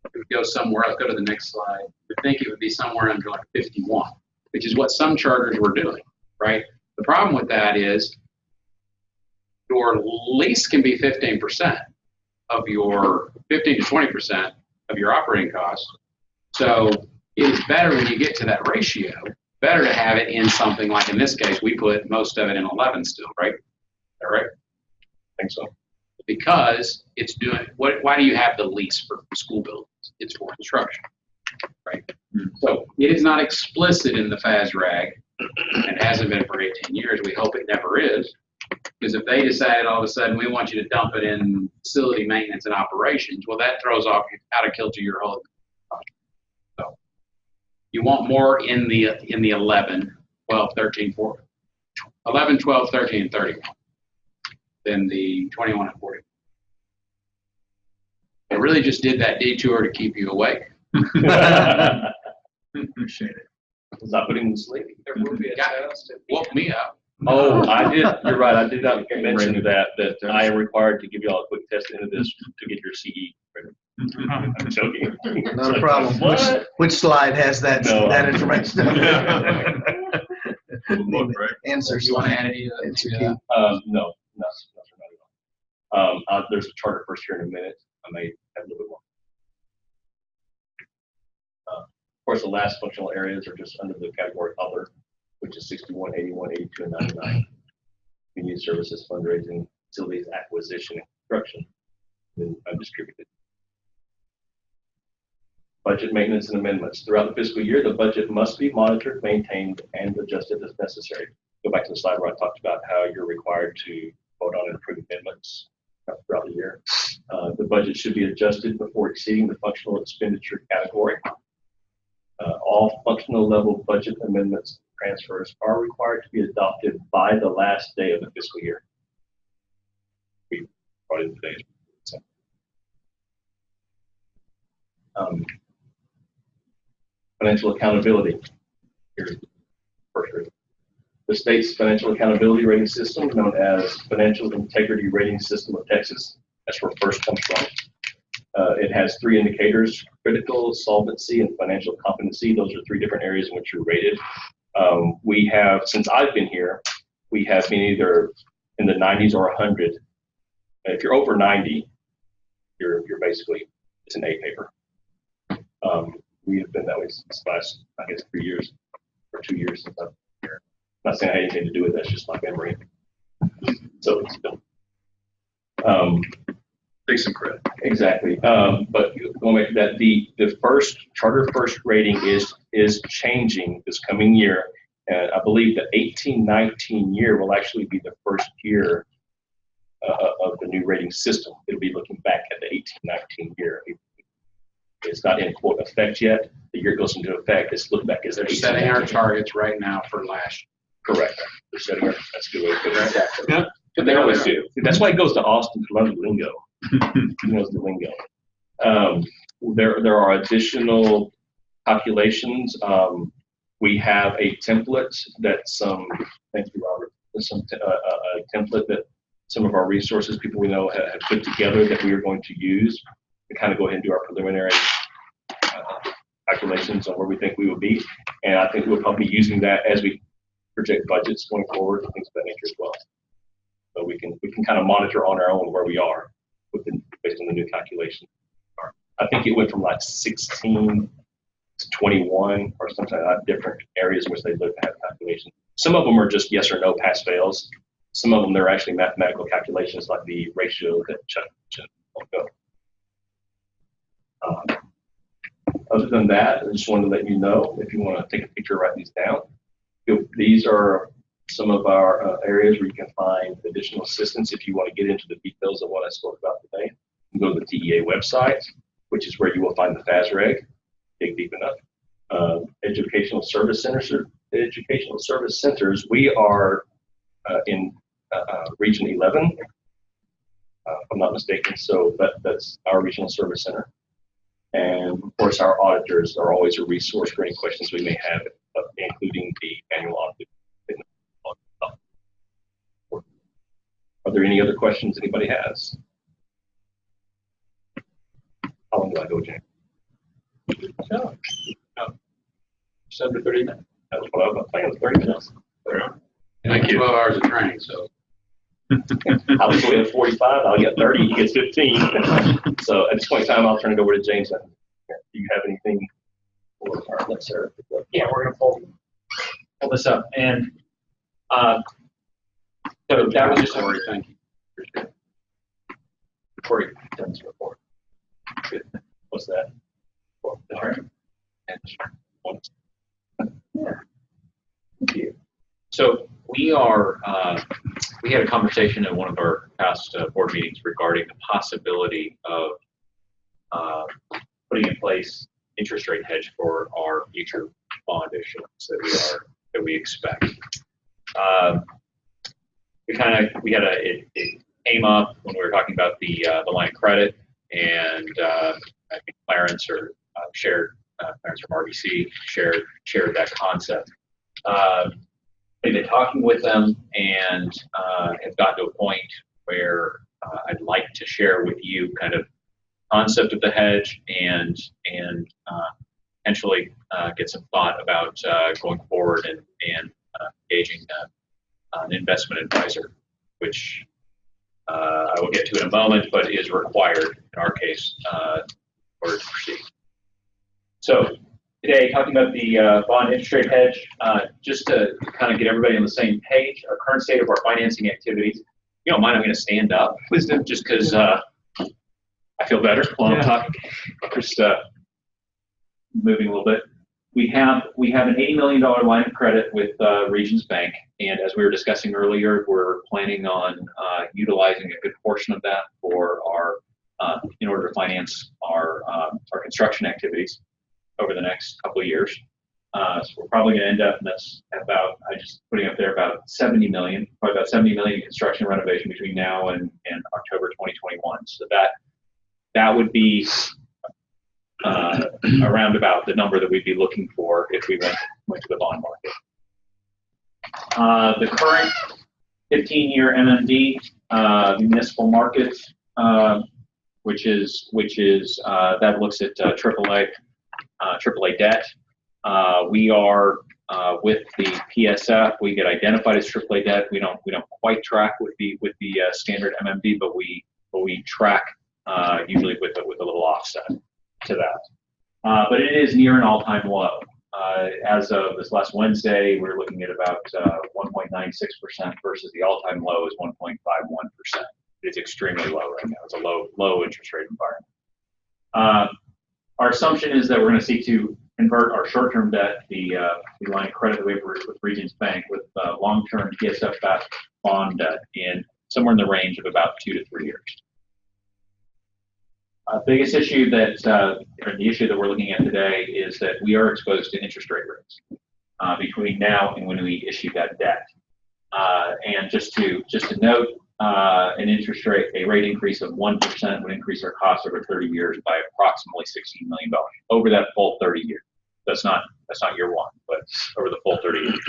It would go somewhere else. Go to the next slide. You would think it would be somewhere under like 51, which is what some charters were doing, right? The problem with that is your lease can be 15% of your, 15 to 20% of your operating costs. So it is better when you get to that ratio, better to have it in something like, in this case, we put most of it in 11 still, right? All right? I think so. Because it's doing, why do you have the lease for school buildings? It's for construction, right? So it is not explicit in the FASRAG, and hasn't been for 18 years. We hope it never is. Because if they decide all of a sudden we want you to dump it in facility maintenance and operations, well, that throws off out of kilter your whole. So you want more in the 11, 12, 13, 14, 11, 12, 13, and 31 than the 21 and 40. I really just did that detour to keep you awake. Appreciate it. Was I putting you to sleep? There will be a test. Woke me up. Oh, I did. You're right. I did not mention that I am required to give you all a quick test into this to get your CE credit. I'm joking. Not a problem. Which slide has that, No, that information? Look, right? Answer You want to slide. add any Answer to key. that? No, not at all. There's a charter first here in a minute. I may have a little bit more. Of course, the last functional areas are just under the category other, which is 61, 81, 82, and 99. Community services, fundraising, facilities, acquisition, and construction, then undistributed. Budget maintenance and amendments. Throughout the fiscal year, the budget must be monitored, maintained, and adjusted as necessary. Go back to the slide where I talked about how you're required to vote on and approve amendments throughout the year. The budget should be adjusted before exceeding the functional expenditure category. All functional level budget amendments transfers are required to be adopted by the last day of the fiscal year. We brought in today. So, financial accountability. Here's the first reading. The state's financial accountability rating system, known as Financial Integrity Rating System of Texas, that's where FIRST comes from. It has 3 indicators: critical, solvency, and financial competency. Those are 3 different areas in which you're rated. We have, since I've been here, we have been either in the 90s or 100. If you're over 90, you're basically, it's an A paper. We have been that way since the last, I guess, 3 years or 2 years since I've been here. I'm not saying I had anything to do with that, it's just my memory. So it's been. Take some credit. Exactly. But going back to that, the first charter first rating is changing this coming year. And I believe the 18-19 year will actually be the first year of the new rating system. It'll be looking back at the 18-19 year. It's not in quote effect yet. The year it goes into effect, it's look back as They're setting our targets right now for last year. Correct. They're setting our, that's a good way to put it. Exactly. Yeah. But they always do. That's why it goes to Austin to learn the lingo. He knows the lingo. There are additional calculations. We have a template that thank you, Robert. A template that some of our resources, people we know, have put together that we are going to use to kind of go ahead and do our preliminary calculations on where we think we will be. And I think we'll probably be using that as we project budgets going forward and things of that nature as well. So we can kind of monitor on our own where we are based on the new calculation. I think it went from like 16 to 21 or something like that, different areas in which they look at calculations. Some of them are just yes or no, pass fails. Some of them, they're actually mathematical calculations like the ratio that Chuck will go. Other than that, I just wanted to let you know, if you want to take a picture, write these down. These are some of our areas where you can find additional assistance if you want to get into the details of what I spoke about today. You can go to the TEA website. which is where you will find the FAS reg, dig deep enough. Educational service centers, we are in region 11, if I'm not mistaken, so that's our regional service center. And of course, our auditors are always a resource for any questions we may have, including the annual audit. Are there any other questions anybody has? How long do I go, James? No. Just under 30 minutes. That was what I was planning, 30 minutes. Thank you. 12 hours of training, so. I was only at 45, I'll get 30, he gets 15. So at this point in time, I'll turn it over to James. Do you have anything? Yes, sir. Yeah, we're going to pull this up. And so that was just Corey, thank you. Corey done this report. Good. What's that? Yeah. Thank you. So we had a conversation in one of our past board meetings regarding the possibility of putting in place interest rate hedge for our future bond issuance that we expect. It came up when we were talking about the line of credit, and I think Clarence from RBC shared that concept. I've been talking with them and have gotten to a point where I'd like to share with you kind of concept of the hedge and potentially get some thought about going forward and engaging an investment advisor, which I will get to in a moment, but is required in our case in order to proceed. So today, talking about the bond interest rate hedge, just to kind of get everybody on the same page, our current state of our financing activities. You don't mind, I'm going to stand up, please do, just because I feel better while I'm talking. Just moving a little bit. We have an $80 million line of credit with Regions Bank, and as we were discussing earlier, we're planning on utilizing a good portion of that for our in order to finance our construction activities over the next couple of years. So we're probably going to end up, and that's about, I just putting up there about 70 million, probably about 70 million in construction renovation between now and October 2021. So that would be around about the number that we'd be looking for if we went to the bond market. The current 15-year MMD municipal market, which is that looks at AAA debt. We are with the PSF. We get identified as AAA debt. We don't quite track with the standard MMD, but we track usually with a little offset to that. But it is near an all-time low. As of this last Wednesday, we're looking at about 1.96% versus the all-time low is 1.51%. It's extremely low right now. It's a low interest rate environment. Our assumption is that we're going to seek to convert our short-term debt, the line of credit that we have with Regions Bank, with long-term PSF-backed bond debt in somewhere in the range of about 2 to 3 years. Biggest issue or the issue that we're looking at today is that we are exposed to interest rate risks between now and when we issue that debt. And just to note, a rate increase of 1% would increase our costs over 30 years by approximately $16 million over that full 30 years. That's not year one, but over the full 30 years,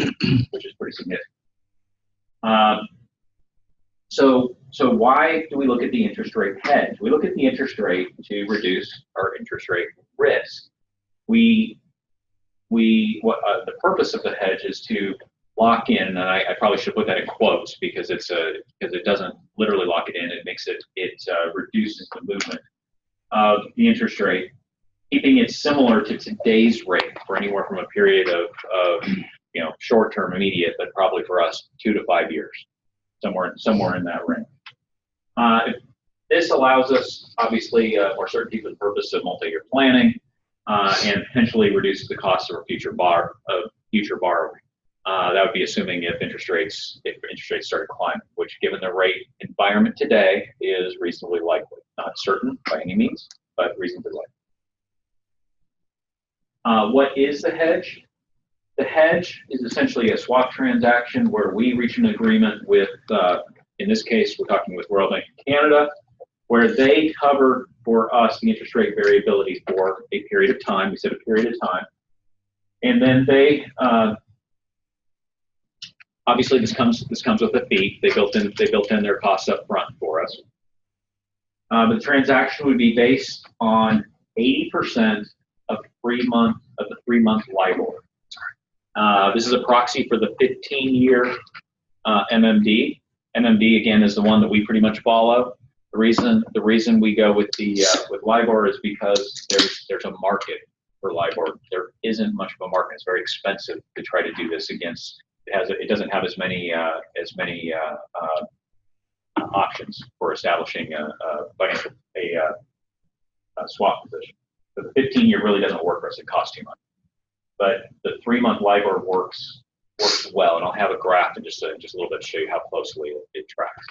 which is pretty significant. So why do we look at the interest rate hedge? We look at the interest rate to reduce our interest rate risk. The purpose of the hedge is to lock in, and I probably should put that in quotes because it doesn't literally lock it in. It makes it reduces the movement of the interest rate, keeping it similar to today's rate for anywhere from a period of short-term, immediate, but probably for us 2 to 5 years, somewhere in that range. This allows us, obviously, more certainty for the purpose of multi-year planning and potentially reduce the cost of our future borrowing. That would be assuming if interest rates started climbing, which, given the rate environment today, is reasonably likely. Not certain by any means, but reason to delay. What is the hedge? The hedge is essentially a swap transaction where we reach an agreement with, in this case, we're talking with Royal Bank of Canada, where they cover for us the interest rate variability for a period of time. We said a period of time. And then they, obviously this comes with a fee. They built in their costs up front for us. The transaction would be based on 80% of the 3-month LIBOR. This is a proxy for the 15-year MMD. MMD again is the one that we pretty much follow. The reason we go with with LIBOR is because there's a market for LIBOR. There isn't much of a market. It's very expensive to try to do this against. It doesn't have as many options for establishing a swap position. So the 15-year really doesn't work for us. It costs too much. But the 3-month LIBOR works well, and I'll have a graph in just a little bit to show you how closely it tracks.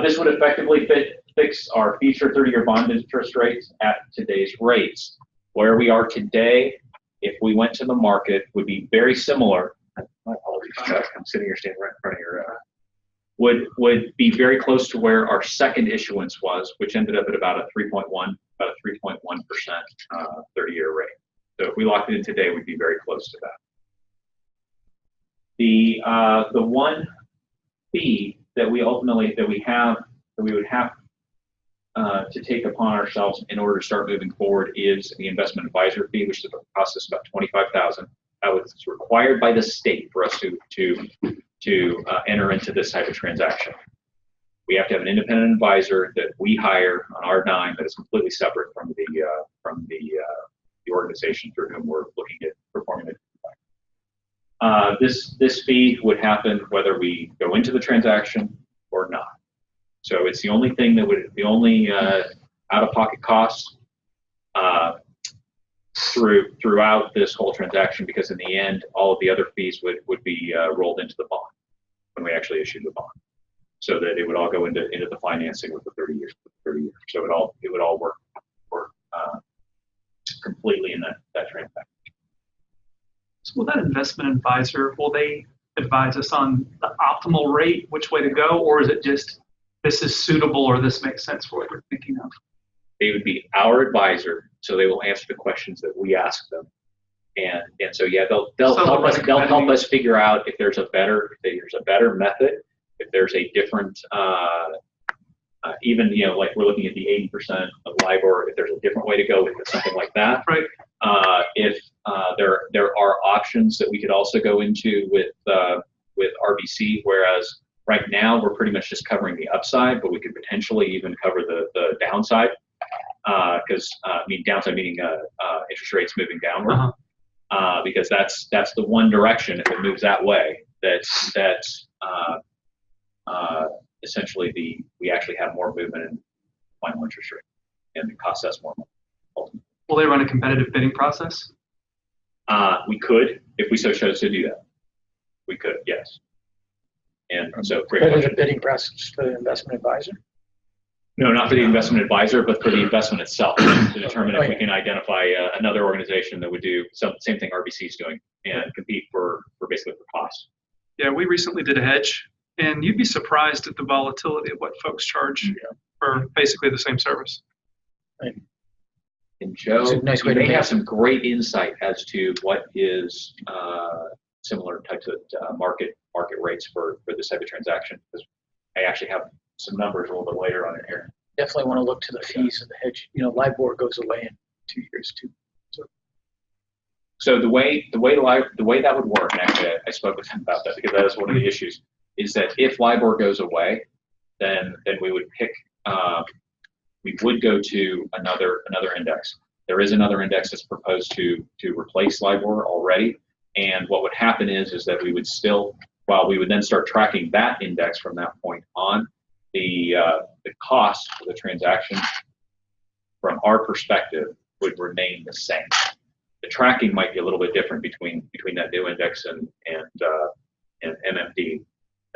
This would effectively fix our future 30-year bond interest rates at today's rates. Where we are today, if we went to the market, would be very similar. My apologies, Chuck. I'm sitting here standing right in front of your. Would be very close to where our second issuance was, which ended up at about a 3.1% 30-year rate. So if we locked it in today, we'd be very close to that. The one fee that we would have to take upon ourselves in order to start moving forward is the investment advisor fee, which costs us about $25,000. That was required by the state for us to enter into this type of transaction. We have to have an independent advisor that we hire on our dime that is completely separate from the organization through whom we're looking at performing it. This fee would happen whether we go into the transaction or not. So it's the only thing the only out-of-pocket cost throughout this whole transaction, because in the end, all of the other fees would be rolled into the bond when we actually issued the bond, so that it would all go into the financing with the 30 years. So it would all work completely in that transaction. So will that investment advisor, will they advise us on the optimal rate, which way to go, or is it just this is suitable or this makes sense for what you're thinking of? They would be our advisor, so they will answer the questions that we ask them, and so yeah, they'll help us figure out if there's a better method, if there's a different even like we're looking at the 80% of LIBOR, if there's a different way to go with it, something like that. Right. If there are options that we could also go into with RBC, whereas right now we're pretty much just covering the upside, but we could potentially even cover the downside, because downside meaning interest rates moving downward, because that's the one direction. If it moves that way, that's essentially we actually have more movement in final interest rate, and it costs us more money. Will they run a competitive bidding process? We could, if we so chose to do that. We could, yes. And so, competitive bidding process for the investment advisor? No, not for the investment advisor, but for the investment itself, to determine if we can identify another organization that would do same thing RBC is doing and compete for basically for cost. Yeah, we recently did a hedge, and you'd be surprised at the volatility of what folks charge for basically the same service. Right. And Joe, nice you may have some great insight as to what is similar types of market rates for this type of transaction, because I actually have some numbers a little bit later on in here. Definitely want to look to the fees of the hedge. LIBOR goes away in 2 years too. So the way that would work, and actually I spoke with him about that because that is one of the issues, is that if LIBOR goes away, then we would pick. We would go to another index. There is another index that's proposed to replace LIBOR already, and what would happen is that we would still, while we would then start tracking that index from that point on, the cost of the transaction from our perspective would remain the same. The tracking might be a little bit different between that new index and MMD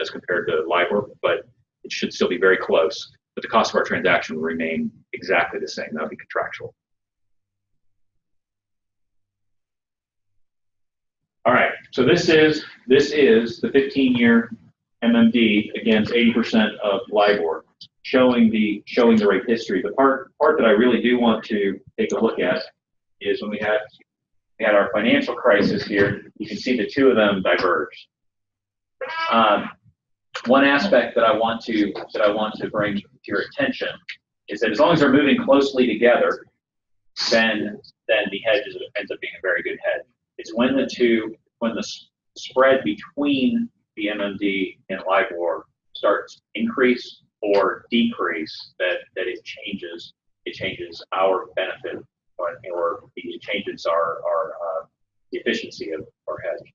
as compared to LIBOR, but it should still be very close. but the cost of our transaction will remain exactly the same. That would be contractual. All right, so this is the 15-year MMD against 80% of LIBOR, showing the rate history. The part that I really do want to take a look at is when we had our financial crisis here. You can see the two of them diverge. One aspect that I want to bring to your attention is that as long as they're moving closely together, then the hedge ends up being a very good hedge. It's when the spread between the MMD and LIBOR starts to increase or decrease that it changes our benefit, or it changes our the efficiency of our hedge.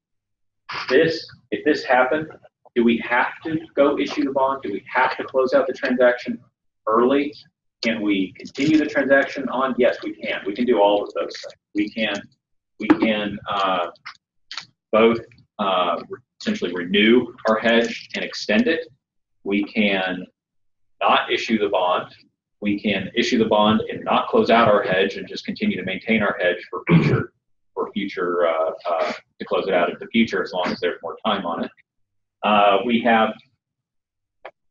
If this happened, do we have to go issue the bond? Do we have to close out the transaction early? Can we continue the transaction on? Yes, we can. We can do all of those things. We can both essentially renew our hedge and extend it. We can not issue the bond. We can issue the bond and not close out our hedge and just continue to maintain our hedge for future to close it out in the future as long as there's more time on it. We have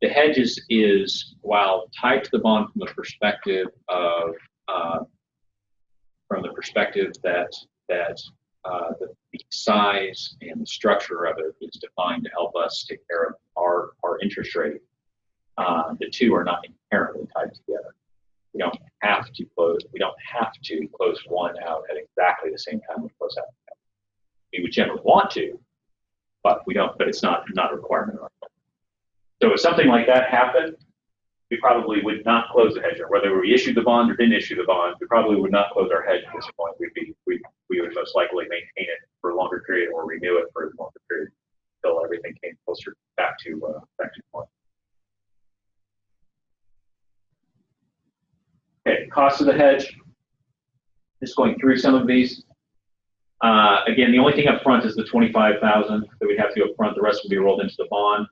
the hedge is while tied to the bond from the perspective that the size and the structure of it is defined to help us take care of our interest rate. The two are not inherently tied together. We don't have to close one out at exactly the same time we close out. We would generally want to, but we don't. But it's not a requirement. So if something like that happened, we probably would not close the hedge. Or whether we issued the bond or didn't issue the bond, we probably would not close our hedge at this point. We would most likely maintain it for a longer period or renew it for a longer period until everything came closer back to point. Okay, cost of the hedge. Just going through some of these. Again, the only thing up front is the $25,000 that we have to go up front. The rest will be rolled into the bond.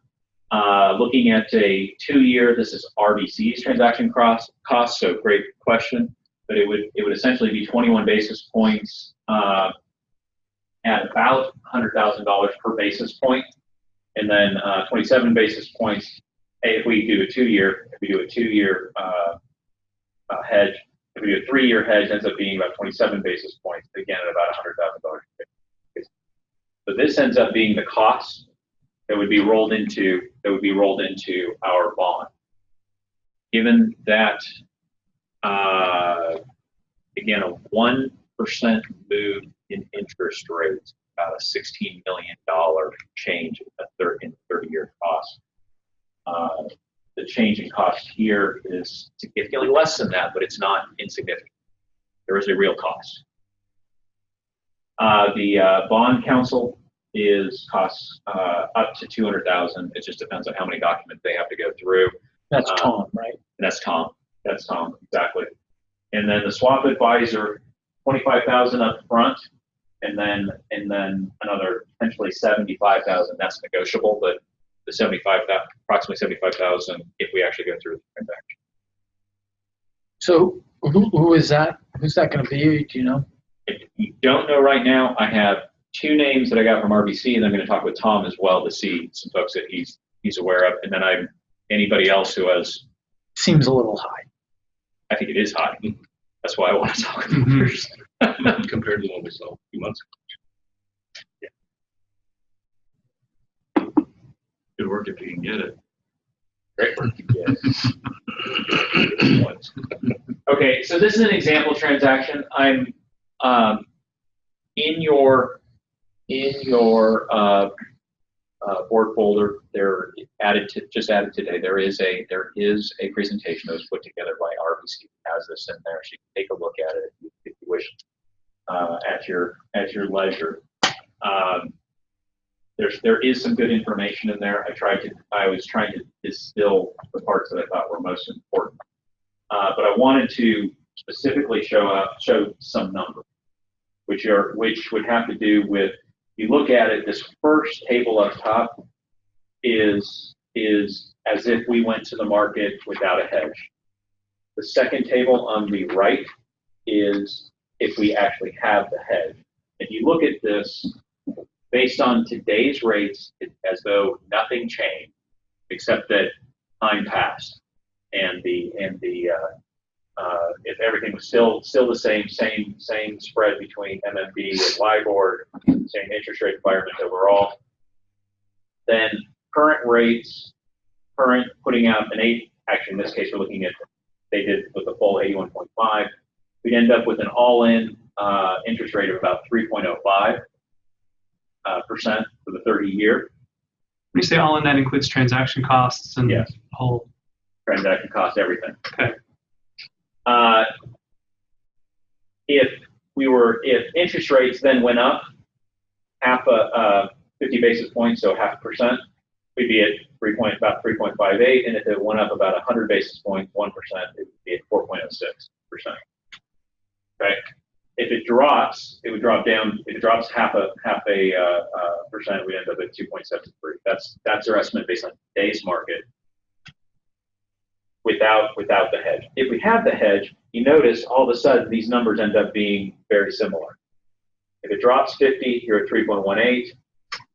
Looking at a 2-year, this is RBC's transaction cost. So great question, but it would essentially be 21 basis points at about $100,000 per basis point, and then 27 basis points. If we do a 2-year, hedge. If we do a 3-year hedge, it ends up being about 27 basis points, again at about $100,000. So this ends up being the cost that would be rolled into our bond. Given that, again, a 1% move in interest rates, about a $16 million change in 30-year cost. The change in cost here is significantly less than that, but it's not insignificant. There is a real cost. The bond counsel costs up to $200,000. It just depends on how many documents they have to go through. That's Tom, right? That's Tom, exactly. And then the swap advisor, $25,000 up front, and then another potentially $75,000. That's negotiable, but the approximately $75,000 if we actually go through the transaction. So who is that? Who's that going to be? Do you know? If you don't know right now, I have 2 names that I got from RBC, and I'm going to talk with Tom as well to see some folks that he's aware of, and then anybody else who has. Seems a little high. I think it is high. That's why I want to talk about it first. Compared to what we saw a few months ago. Good work if you can get it. Great work. Yes. Okay, so this is an example transaction. I'm in your board folder. They're just added today. There is a presentation that was put together by RBC. It has this in there, so you can take a look at it if you wish at your leisure. There is some good information in there. I was trying to distill the parts that I thought were most important. But I wanted to specifically show some numbers, which would have to do with, you look at it, this first table up top is as if we went to the market without a hedge. The second table on the right is if we actually have the hedge. If you look at this, based on today's rates, it's as though nothing changed, except that time passed, and if everything was still the same spread between MMB and LIBOR, same interest rate environment overall, then current rates, putting out an 8, actually in this case we're looking at, they did with the full 81.5, we'd end up with an all-in interest rate of about 3.05% for the 30-year. When you say all in, that includes transaction costs and Yes. whole Transaction cost, everything. Okay. If interest rates then went up 50 basis points, so 0.5%, we'd be at about 3.58, and if it went up about 100 basis points, 1%, it would be at 4.06%. Okay. If it drops, it would drop down. If it drops half a percent, we end up at 2.73. That's our estimate based on today's market. Without the hedge. If we have the hedge, you notice all of a sudden these numbers end up being very similar. If it drops 50, you're at 3.18.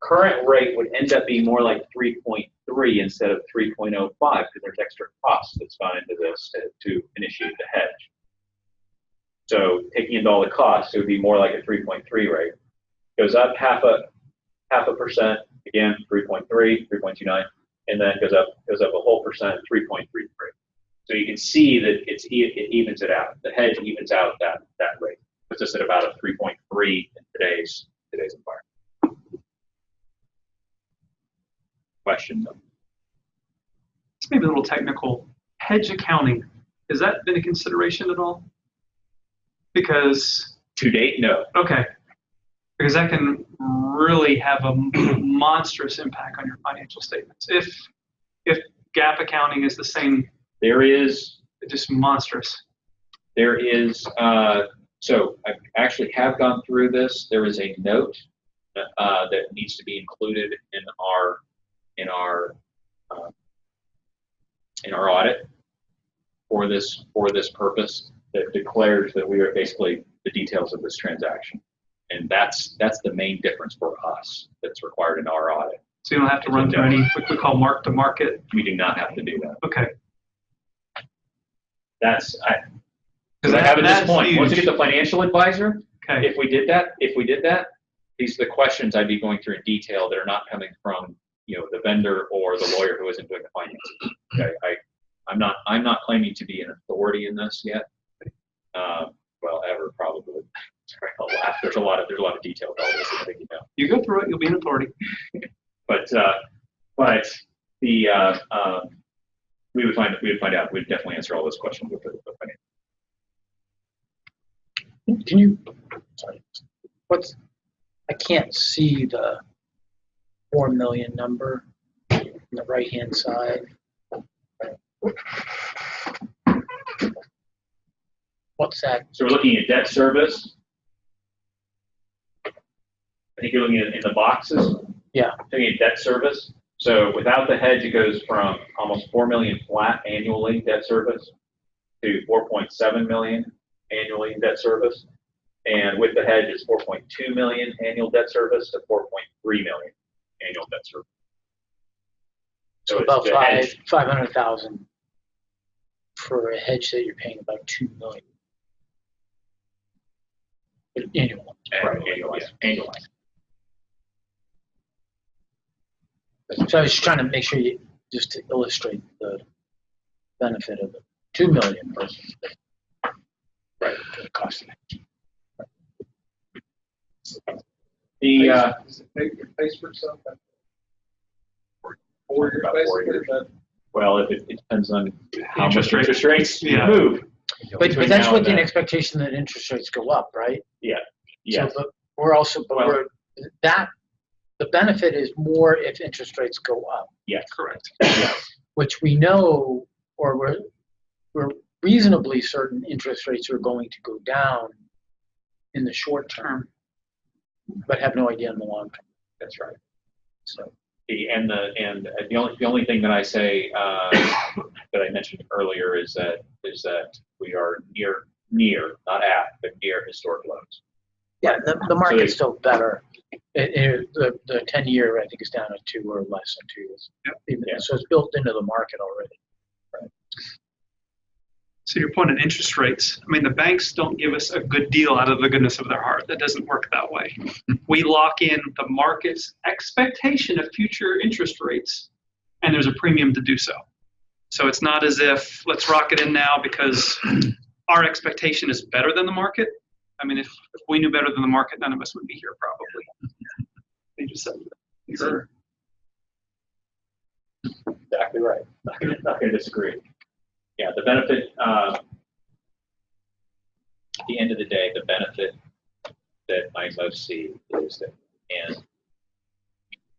Current rate would end up being more like 3.3 instead of 3.05 because there's extra cost that's gone into this to initiate the hedge. So taking into all the costs, it would be more like a 3.3 rate. Goes up half a percent, again 3.3, 3.29, and then goes up a whole percent, 3.33. So you can see that it evens it out. The hedge evens out that rate. Puts us at about a 3.3 in today's environment. Questions? It's maybe a little technical. Hedge accounting, has that been a consideration at all? Because to date, no. Okay. Because that can really have a monstrous impact on your financial statements. If GAAP accounting is the same, there is just monstrous. There is so I actually have gone through this. There is a note that needs to be included in our audit for this purpose that declares that we are basically the details of this transaction, and that's the main difference for us that's required in our audit. So you don't have to run through any what we call mark to market. We do not have to do that. Okay. Because I have at this point. Huge. Once you get the financial advisor, okay. if we did that, these are the questions I'd be going through in detail that are not coming from the vendor or the lawyer who isn't doing the finances. Okay, I'm not claiming to be an authority in this yet. Well, ever probably. Sorry, I'll laugh. There's a lot of detail to all this. I think you know. You go through it, you'll be an authority. But we would find out. We'd definitely answer all those questions with the financial. Can you, sorry, I can't see the 4 million number on the right-hand side. What's that? So we're looking at debt service. I think you're looking at in the boxes. Yeah. Looking at debt service. So without the hedge, it goes from almost 4 million flat annually debt service to 4.7 million annually in debt service. And with the hedge, it's 4.2 million annual debt service to 4.3 million annual debt service. So about 500,000 for a hedge that you're paying about 2 million. Annual. Annualized. So I was just trying to make sure just to illustrate the benefit of the 2 million versus the cost of it. Does it pays for itself? 4 years, basically? Well, it depends on how Interest much interest rates move. But that's with an expectation that interest rates go up, right? Yeah. Yes. So, the benefit is more if interest rates go up. Yes, correct. Which we know, or we're reasonably certain interest rates are going to go down in the short term, but have no idea in the long term. That's right. So the only thing that I say that I mentioned earlier is that we are near, not at, but near historic lows. Yeah, the market's still better. The 10-year, I think, is down at 2 or less than 2 years. Yeah. So it's built into the market already. So your point on interest rates, I mean, the banks don't give us a good deal out of the goodness of their heart. That doesn't work that way. We lock in the market's expectation of future interest rates, and there's a premium to do so. So it's not as if, let's rock it in now because our expectation is better than the market. I mean, if we knew better than the market, none of us would be here probably. They just said that. Sure. Exactly right. Not going to disagree. Yeah, the benefit, at the end of the day, the benefit that I most see is that we can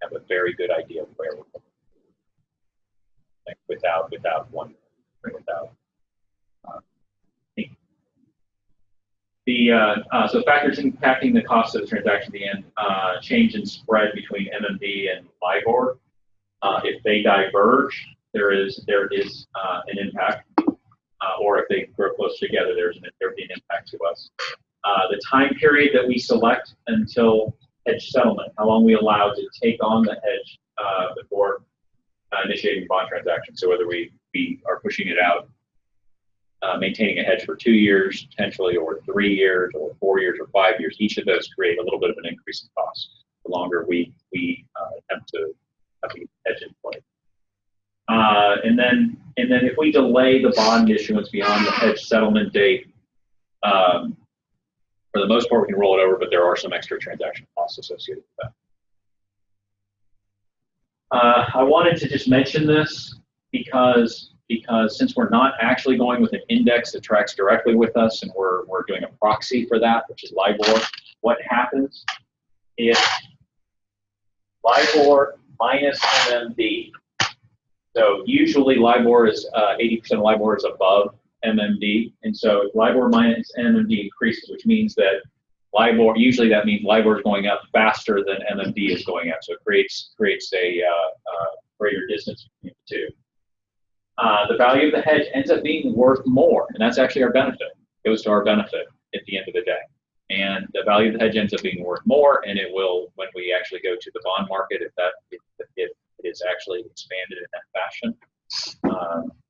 have a very good idea of where we're going, like without wondering, without thinking. So factors impacting the cost of the transaction at the end, change in spread between MMD and LIBOR. If they diverge, there is an impact, or if they grow close together, there'd be an impact to us. The time period that we select until hedge settlement, how long we allow to take on the hedge before initiating bond transactions. So whether we are pushing it out, maintaining a hedge for 2 years potentially, or 3 years, or 4 years, or 5 years, each of those create a little bit of an increase in cost the longer we attempt to have the hedge in place. And then if we delay the bond issuance beyond the hedge settlement date, for the most part, we can roll it over, but there are some extra transaction costs associated with that. I wanted to just mention this because since we're not actually going with an index that tracks directly with us, and we're doing a proxy for that, which is LIBOR, what happens if LIBOR minus MMD? So usually LIBOR is 80% of LIBOR is above MMD, and so if LIBOR minus MMD increases, which means that LIBOR, usually that means LIBOR is going up faster than MMD is going up, so it creates a greater distance between the two. The value of the hedge ends up being worth more, and that's actually our benefit. It goes to our benefit at the end of the day. And the value of the hedge ends up being worth more, and it will, when we actually go to the bond market, if it is actually expanded in that fashion,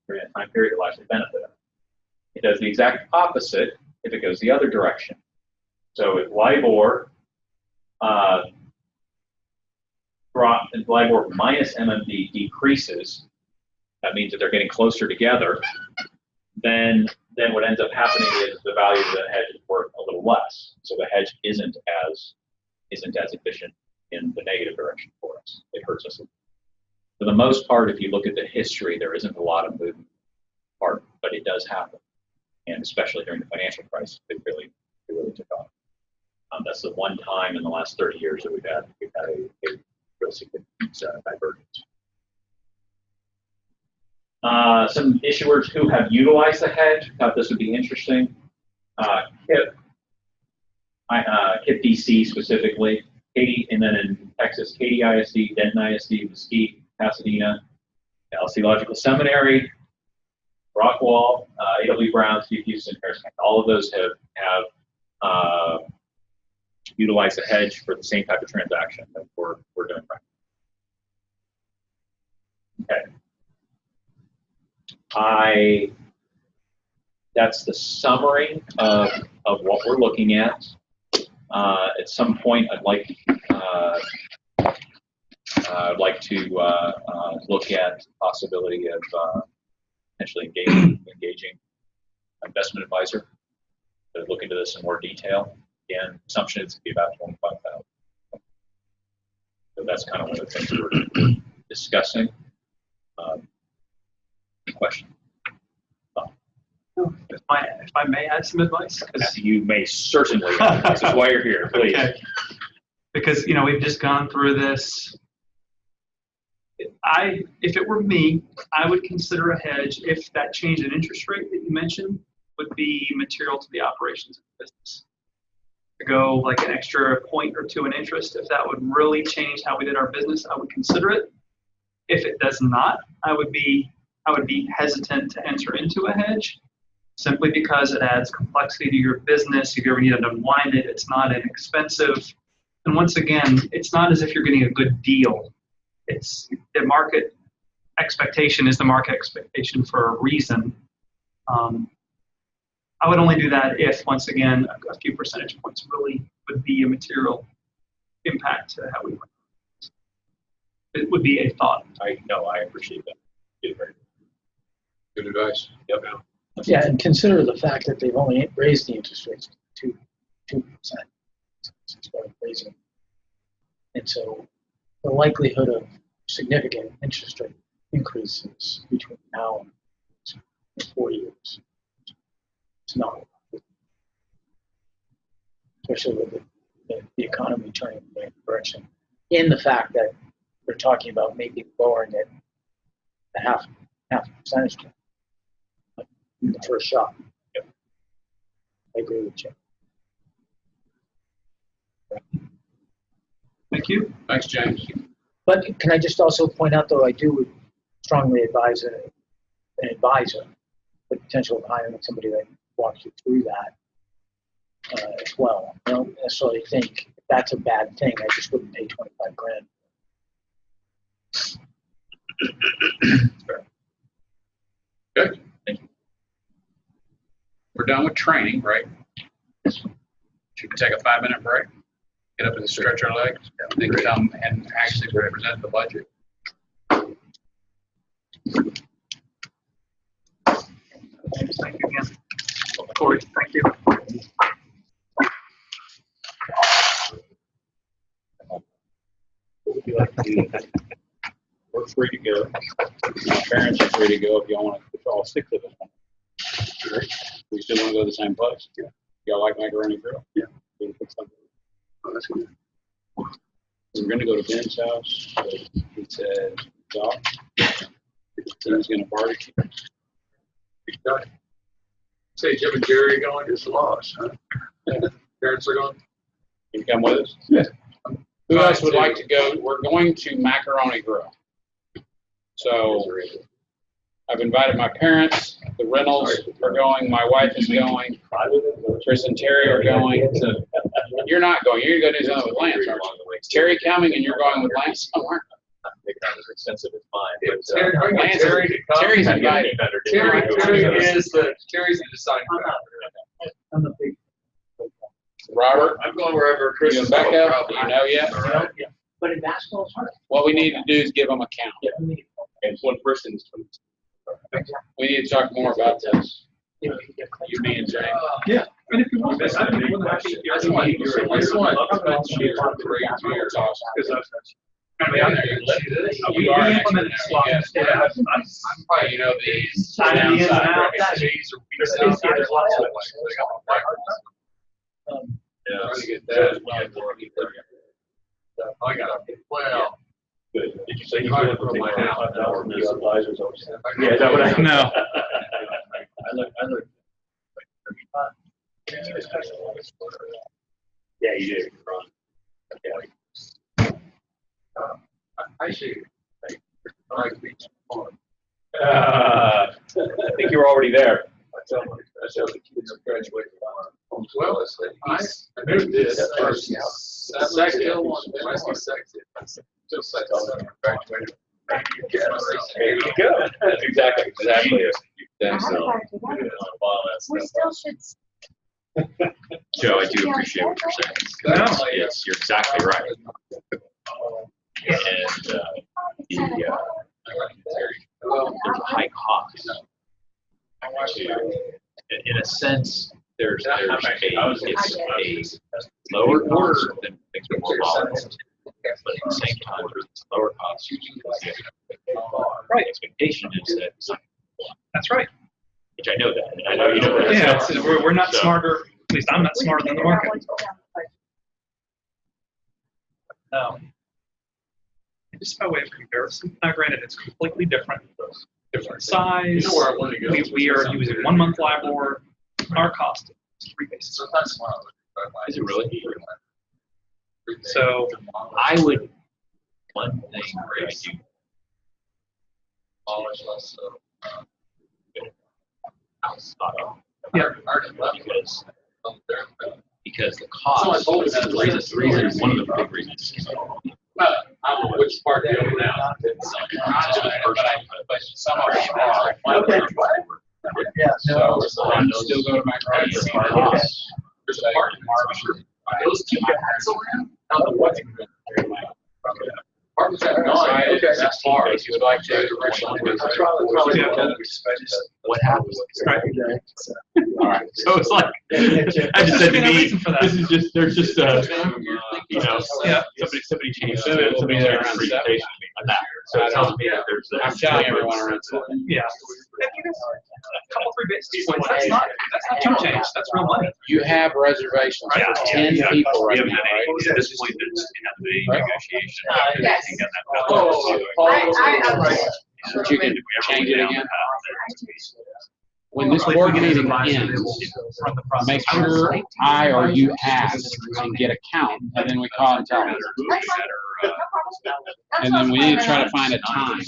during that time period, it will actually benefit us. It does the exact opposite if it goes the other direction. So if LIBOR LIBOR minus MMD decreases, that means that they're getting closer together, then what ends up happening is the value of the hedge is worth a little less. So the hedge isn't as efficient in the negative direction for us. It hurts us. For the most part, if you look at the history, there isn't a lot of movement part, but it does happen. And especially during the financial crisis, it really took off. That's the one time in the last 30 years that we've had a real significant divergence. Some issuers who have utilized the hedge, thought this would be interesting. KIP DC specifically, Katy, and then in Texas, Katy ISD, Denton ISD, Mesquite, Pasadena, LC Logical Seminary, Rockwall, A.W. Brown, Steve Houston, Harris County. All of those have utilized the hedge for the same type of transaction that we're doing right now. Okay. That's the summary of what we're looking at. At some point, I'd like to look at the possibility of potentially engaging an investment advisor to look into this in more detail. Again, assumption is to be about $25,000. So that's kind of one of the things we're discussing. Question? If I may add some advice, You may certainly. This is why you're here, please. Okay. Because we've just gone through this. If it were me, I would consider a hedge if that change in interest rate that you mentioned would be material to the operations of the business. to go like an extra point or two in interest. If that would really change how we did our business, I would consider it. If it does not, I would be hesitant to enter into a hedge, simply because it adds complexity to your business. If you ever need to unwind it, it's not inexpensive. And once again, it's not as if you're getting a good deal. It's the market expectation is the market expectation for a reason. I would only do that if, once again, a few percentage points really would be a material impact to how we went. It would be a thought. I appreciate that. Good advice. Yep. Yeah, and consider the fact that they've only raised the interest rates 2%. Since raising. And so the likelihood of significant interest rate increases between now and 4 years. It's not. Especially with the economy turning in the right direction. In the fact that we're talking about maybe lowering it a half percentage point in the first shot. Yep. I agree with you. Thank you. Thanks, James. But can I just also point out, though, I do strongly advise an advisor, the potential of hiring somebody that walks you through that as well. I don't necessarily think that's a bad thing. I just wouldn't pay $25,000. Good. Thank you. We're done with training, right? Should we take a 5-minute break? Get up and stretch our legs, then come and actually represent the budget. Thank you again. Corey, thank you. What would you like to do? We're free to go. My parents are free to go if y'all want to, if all 6 of us. We still want to go to the same place. Yeah. Y'all like macaroni grill? Yeah. Oh, that's good. We're going to go to Ben's house. He said, Doc, he was going to barbecue. Say Jim and Jerry going, just lost, huh? Parents are going? Can you come with us? Yeah. Who else would like to go? We're going to Macaroni Grill. So I've invited my parents, the Reynolds are going, my wife is going, Chris and Terry are going. You're not going, you're going to do something with Lance, aren't you? Is Terry coming and you're going with Lance somewhere? Maybe not as expensive as mine. Lance, Terry's invited. Terry's the deciding factor. I'm a big. Robert? I'm going wherever Chris is Becca, going, do probably. you know yet? Yeah. But in basketball, it's hard. What we need to do is give them a count. Yeah. And one person is 20. We need to talk more about this. You, me and James. Yeah. And if you want this, I'd be more than happy. That's why you're This one. I mean, We implemented this law. Yeah. I'm probably, these. Sign the ins and outs. days or weeks out there, there's lots of ways. They got my bike. Yeah. Trying to get that. I got it. Well. Good. Did you say you Right wanted to from take my my house. hour with the advisors over there? Yeah, Is that what I? No. I look. Yeah, you did. Okay. I see. Nice beach farm. I think you were already there. I tell the kids I'm graduating from. Well, it's like, I knew this. Second. Still second. Graduated. There you go. That's exactly it. We still should. Joe, I do appreciate what you're saying. Yes, you're exactly right. And there's a high cost to, in a sense, it's a lower cost than things are more volatile. But at the same time, it's lower cost because the expectation is that it's not. That's right. Which I know that, and I know you know that. Yeah, we're not smarter, at least I'm not smarter than the market. Just by way of comparison, now granted, it's completely different size. You know where I want to go. We are using 1 month LIBOR. Our cost is 3 basis points. Sometimes Is it really? So I would, one thing where I do. Yeah. Because the cost, one of the big reasons. I don't know which part they own now. But some of them are. Okay. Yeah, no. So I still go to my credit card. There's a part in Marvin. Those two guys around. I don't know what's in there. Apartments have gone. Okay, that's far. If you would like to. What happens? Right. All right. So it's like, I just said to me, this is just, there's just Yeah. somebody changed it, somebody there around the presentation on that. So it tells me that there's. I'm telling everyone around 7. Yeah. A couple, 3 basis points. That's not chump change. That's real money. You have reservations for 10 people right now, right? At this point, there's the Right. negotiation. Yes. But you can change it again. When this board meeting ends, make sure I or you ask and get a count, and then we call and tell them. And then we need to try to find a time.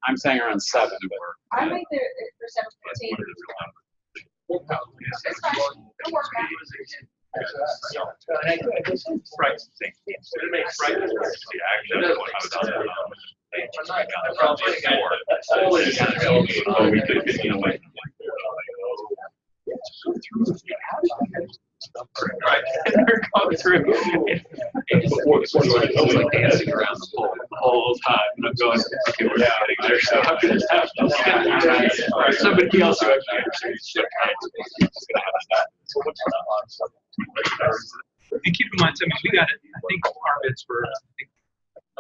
I'm saying around 7. I think they're for 7:15. It's fine. It'll work out. Right. Right. And they're going through. And before it was like dancing around the whole time. And I'm going, okay, we're not getting there. So how can this happen? Somebody else who actually understands shit. And keep in mind, I mean, we got it. I think our bids were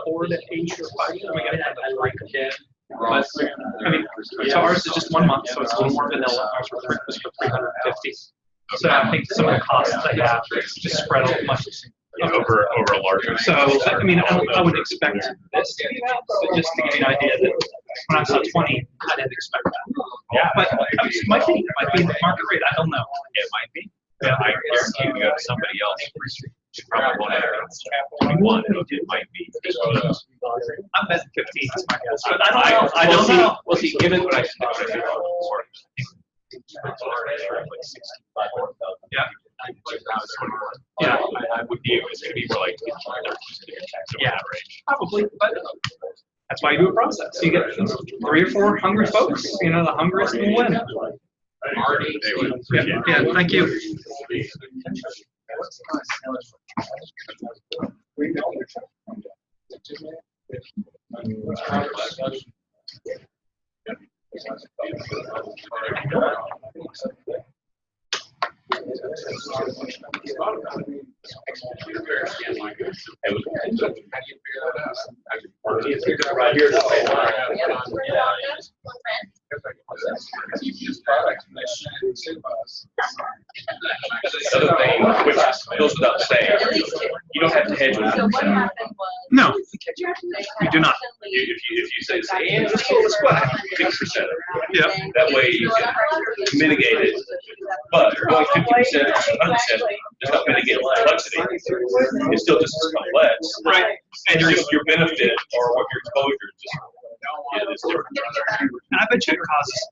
4 to 8 or 5. We got it at 3 to 10. But I mean, so ours is just 1 month, so it's a little more vanilla. Ours was for 350. So I think some of the costs they have just spread out much over a larger. So I mean, I would expect this to be that, but just to give you an idea that when I saw 20, I didn't expect that. Yeah, But it might be the market rate. I don't know. It might be. Yeah, I guarantee you go to somebody else. You probably won't have 21. It might be. I'm betting 15 is my guess, but I don't know. Well, see, given what I said before, Yeah. Yeah, I would be, it's gonna be more like. Yeah, probably, but that's why you do a process. You get 3 or 4 hungry folks, you know, the hungriest will win. Yeah, thank you. Right here. Another thing, which goes without saying, you don't have to hedge with So what happened was. No, you do not. If you say, and let's go 50%. Yeah. That way you can mitigate it. But going 50%, 100% does not mitigate complexity. It's still just as complex. Right. And your benefit or what your exposure is different. And I bet you it causes,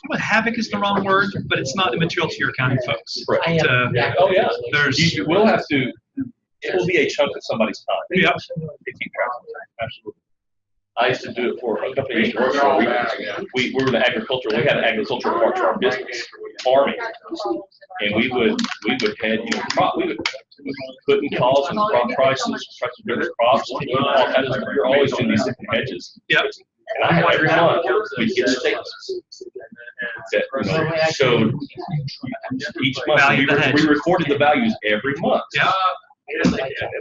well, havoc is the wrong word, but it's not immaterial to your accounting folks. Right. Oh, yeah. There's, You will have to, it will be a chunk of somebody's time. yeah. They keep track of it. Absolutely. I used to do it for a company I used to work for. We were in the agriculture. We had an agricultural part to our business, farming, and we would hedge. We would put in calls and crop prices, prices of different crops, and all kinds of. You're always doing these different hedges. Yep. And I had every month we'd get statements that showed each month. We recorded the values every month. Yeah. It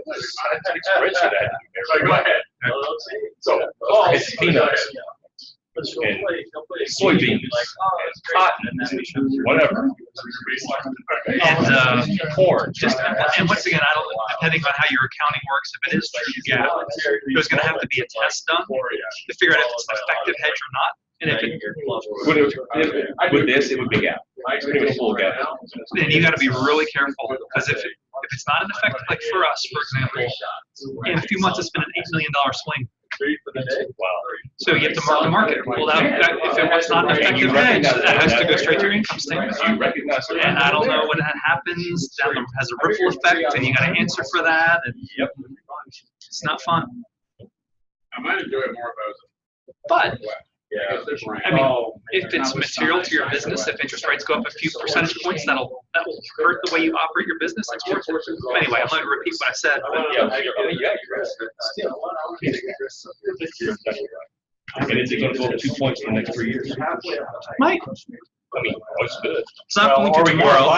was, I had experience with that. Go ahead. So, It's peanuts, and soybeans, and cotton, whatever. And Corn. just, and once again, I don't, depending on how your accounting works, if it is true gap, there's going to have to be a test done to figure out if it's an effective hedge or not. And if it, With this, it would be gap. Pretty much full gap. And you got to be really careful because if it's not an effect, like for us, for example, in a few months it's been an $8 million swing. Wow. So you have to mark the market. Well, that if it was not an effective hedge, that has to go straight to your income statement. You recognize that. And I don't know when that happens. That has a ripple effect, and you got to answer for that. And Yep. it's not fun. I might enjoy it more if I was. But Yeah. I mean, if it's material to your business, if interest rates go up a few percentage points, that will hurt the way you operate your business. Anyway, I'm not going to repeat what I said. But Yeah, and is it going to go up 2 points for the next 3 years? Mike, I mean, it's good. it's not going to tomorrow.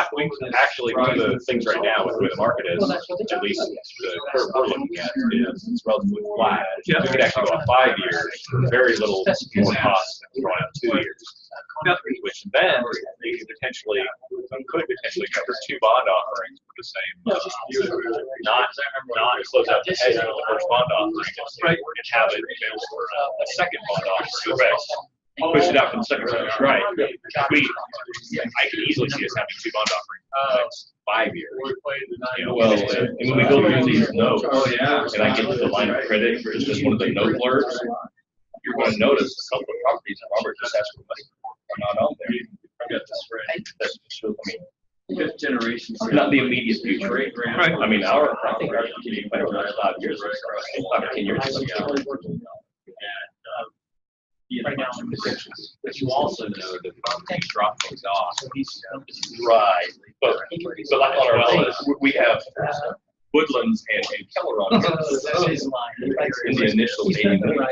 Actually, one of the things right now with the way the market is, at least the curve we're looking at is it's relatively flat. Yeah. We could actually go out 5 years for very little more cost than going out 2 years. Yep. Which then you could potentially cover 2 bond offerings for the same, not close out the hedge of the first bond offering, Right. and have it available for a second bond offering. Correct. Push it out from the second round. Right. I could easily see us having 2 bond offerings for the next 5 years. You know, well, and when we go through these notes, and I get to the line of credit, or just one of the note blurbs, you're going to notice a couple of properties that Robert just asked for money are not on there. That's just, I mean, Fifth generation. not the immediate future. Right. I mean, our property, our community plan for the next 5 years, 5 or 10 years ago. Right now, but you also know that things drop things off. Right, but like on our list, we have Woodlands and Keller on it. In the initial 80 million.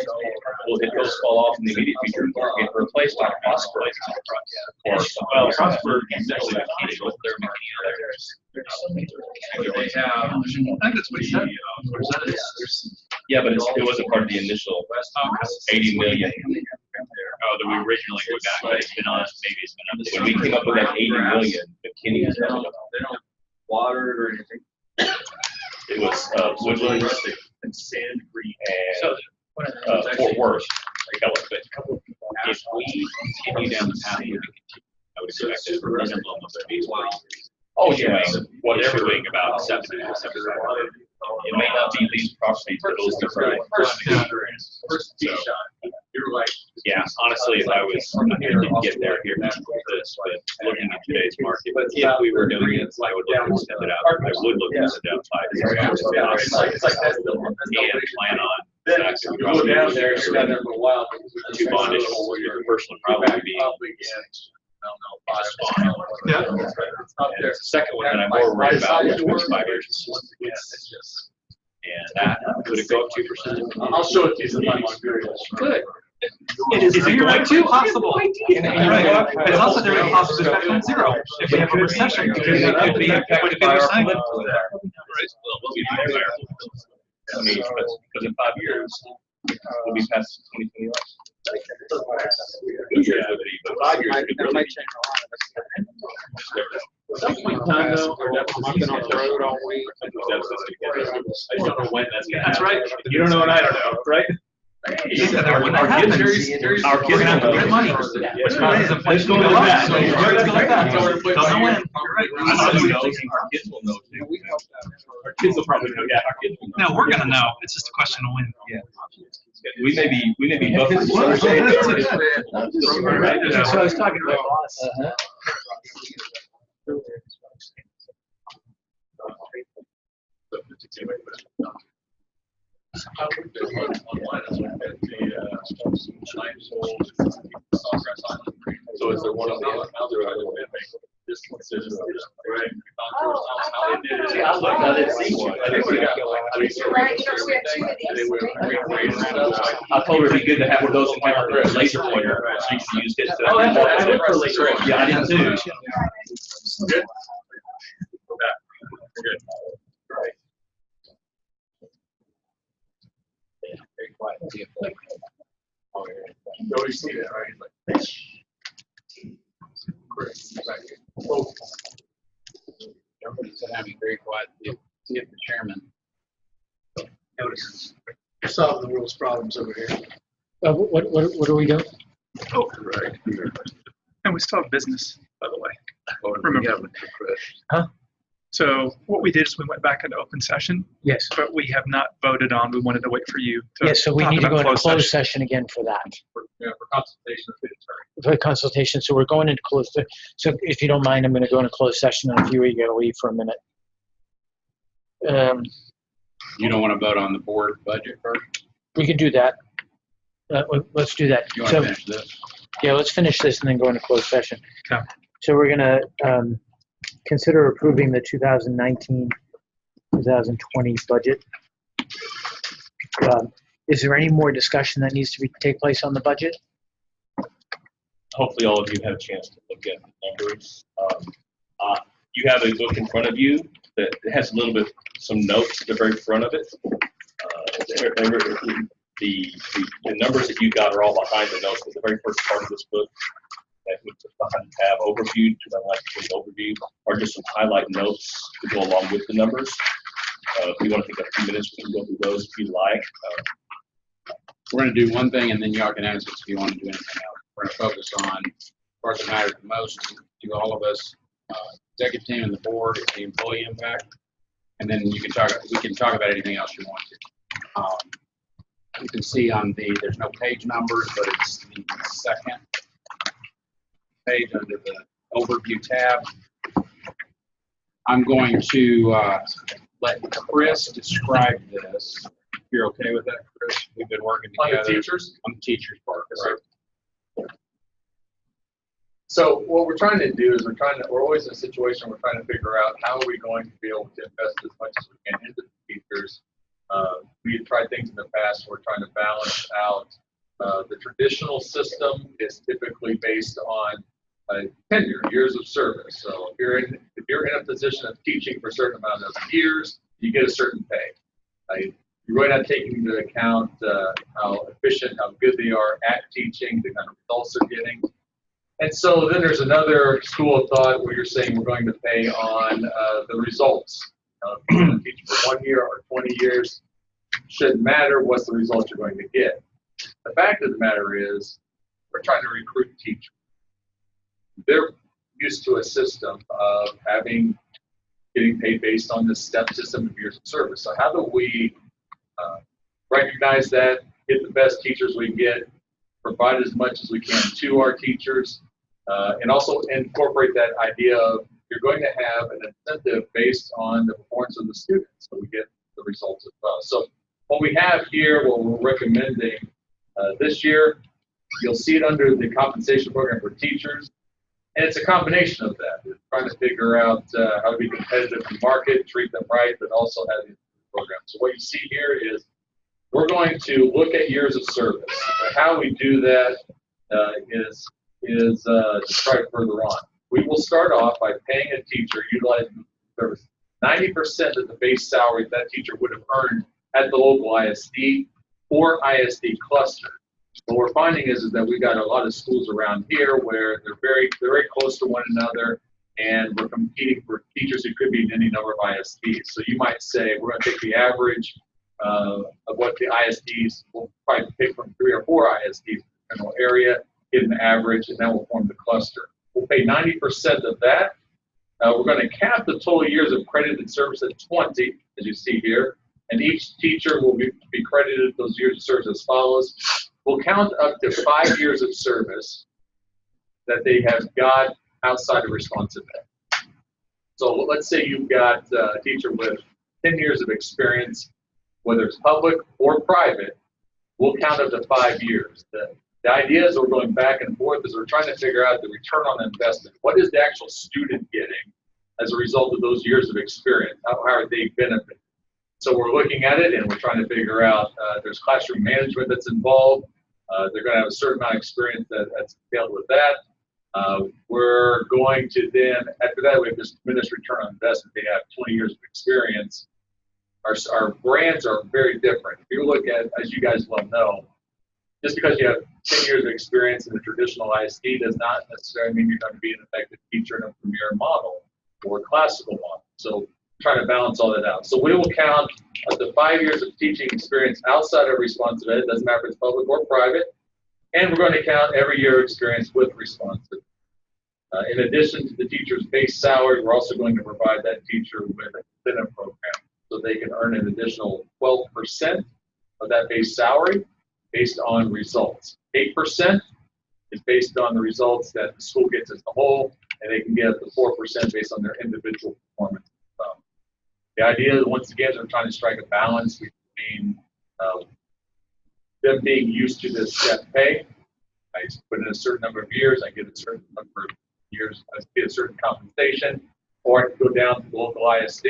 Well, if those fall off in the immediate future and get replaced by Prosper. Well, Prosper is actually mechanical, they're mechanical. They have. I think that's what he said. Yeah, but it wasn't part of the initial 80 million. Oh, that we originally went back, but it's been on, maybe it's been on. When we came up with that 80 million, McKinney was They don't water it or anything. It was Woodlands And sand green. and Fort Worth. Keller. If we continue down the path, we would continue. I would expect it to resemble almost a Oh, yeah. what they're doing about 7 and 7. It may not be these properties, but those are First tee shot. You're like. Yeah, honestly, if I didn't get there here, this, but looking at today's market, but if we were doing it, I would look to extend it out. I would look to extend it out 5 years. It's like that's the one. And plan on. You go down there, you're down there for a while. 2 bond issues, your first one probably be. Yeah. Up there. The second one that I'm more worried about, which was 5 years. And that, could it go up 2%? I'll show it to you sometime on Google. Good. Is it right too possible? Right. But it's also very possible it's back on 0 if we have a recession because it could be quite a bit of sign. I mean, because in 5 years, we'll be past 2020 election. 2 years would be, but 5 years could really be. At some point in time, though, I've been on the road all week. I just don't know when that's gonna happen. That's right. You don't know and I don't know, right? When that happens, we're going to have to print money. Which causes inflation to go up. So you're right to go like that. Don't know when. You're right. Our kids will know. Our kids will probably know, yeah, our kids will know. No, we're going to know. It's just a question of when. Yeah. We may be buffering. So I was talking to my boss. So is there one of the other this one says right? See, I looked, I didn't see one. I think we got like 3 Right, so we have 2 of these. I told her it'd be good to have one of those in town with a laser pointer, so you can use it. Oh, I looked for a laser. Yeah, I did too. Good. Good. Right. Very quiet. Oh, yeah. You always see that, right? Like, Somebody said, "I'd be very quiet." Get the chairman. Notices. Solving the world's problems over here. What are we doing? Oh, and we still have business, by the way. Remember. So what we did is we went back into open session, Yes. but we have not voted on. We wanted to wait for you to Yes, so we talk need to about go into closed session. session again for that, For consultation with the attorney. for the consultation. So we're going into closed. So if you don't mind, I'm going to go into closed session, and if you got to leave for a minute. You don't want to vote on the board budget first? We can do that. Let's do that. You want So, to finish this? yeah, let's finish this and then go into closed session. Okay. So we're going to consider approving the 2019-2020 budget. Is there any more discussion that needs to take place on the budget? Hopefully all of you had a chance to look at the numbers. You have a book in front of you that has a little bit, some notes at the very front of it. The numbers that you got are all behind the notes, but the very first part of this book, that which is behind the tab overview, to the left of the overview, are just some highlight notes to go along with the numbers. If you want to take a few minutes, we can go through those if you like. We're going to do one thing, and then y'all can ask us if you want to do anything else. We're going to focus on parts that matter the most to all of us, executive team and the board, the employee impact, and then we can talk about anything else you want to. You can see on there's no page numbers, but it's the second page under the overview tab. I'm going to let Chris describe this. If you're okay with that, Chris? We've been working together. On the teachers? On the teachers part, right? So what we're trying to do is we're always in a situation we're trying to figure out how are we going to be able to invest as much as we can into the teachers. We've tried things in the past. We're trying to balance out. The traditional system is typically based on tenure, years of service. So if you're in a position of teaching for a certain amount of years, you get a certain pay. You're really not taking into account how efficient, how good they are at teaching, the kind of results they're getting. And so then there's another school of thought where you're saying we're going to pay on the results. If you're going to teach for 1 year or 20 years, shouldn't matter what's the result you're going to get. The fact of the matter is we're trying to recruit teachers. They're used to a system of getting paid based on this step system of years of service. So how do we recognize that, get the best teachers we get, provide as much as we can to our teachers, and also incorporate that idea of you're going to have an incentive based on the performance of the students, so we get the results as well. So what we have here, what we're recommending this year, you'll see it under the compensation program for teachers, and it's a combination of that. We're trying to figure out how to be competitive in the market, treat them right, but also have the program. So what you see here is we're going to look at years of service. How we do that is described further on. We will start off by paying a teacher utilizing service 90% of the base salary that teacher would have earned at the local ISD or ISD cluster. What we're finding is that we've got a lot of schools around here where they're very close to one another, and we're competing for teachers who could be in any number of ISDs. So you might say we're going to take the average of what the ISDs, we'll probably pick from 3 or 4 ISDs in the general area, get an average, and that will form the cluster. We'll pay 90% of that. We're going to cap the total years of credited service at 20, as you see here, and each teacher will be credited those years of service as follows. We'll count up to 5 years of service that they have got outside of ResponsiveEd. So let's say you've got a teacher with 10 years of experience, whether it's public or private, we'll count up to 5 years. The idea is we're going back and forth as we're trying to figure out the return on investment. What is the actual student getting as a result of those years of experience? How are they benefiting? So we're looking at it and we're trying to figure out there's classroom management that's involved. They're going to have a certain amount of experience that's entailed with that. We're going to then, after that, we have this diminished return on investment. They have 20 years of experience. Our brands are very different. If you look at, as you guys well know, just because you have 10 years of experience in the traditional ISD does not necessarily mean you're going to be an effective teacher in a premier model or a classical model. So trying to balance all that out. So we will count up to 5 years of teaching experience outside of ResponsiveEd, doesn't matter if it's public or private, and we're going to count every year of experience with ResponsiveEd. In addition to the teacher's base salary, we're also going to provide that teacher with a incentive program so they can earn an additional 12% of that base salary based on results. 8% is based on the results that the school gets as a whole, and they can get up to 4% based on their individual performance. The idea, once again, is we're trying to strike a balance between them being used to this step pay. I put in a certain number of years, I get a certain number of years, I get a certain compensation, or I can go down to the local ISD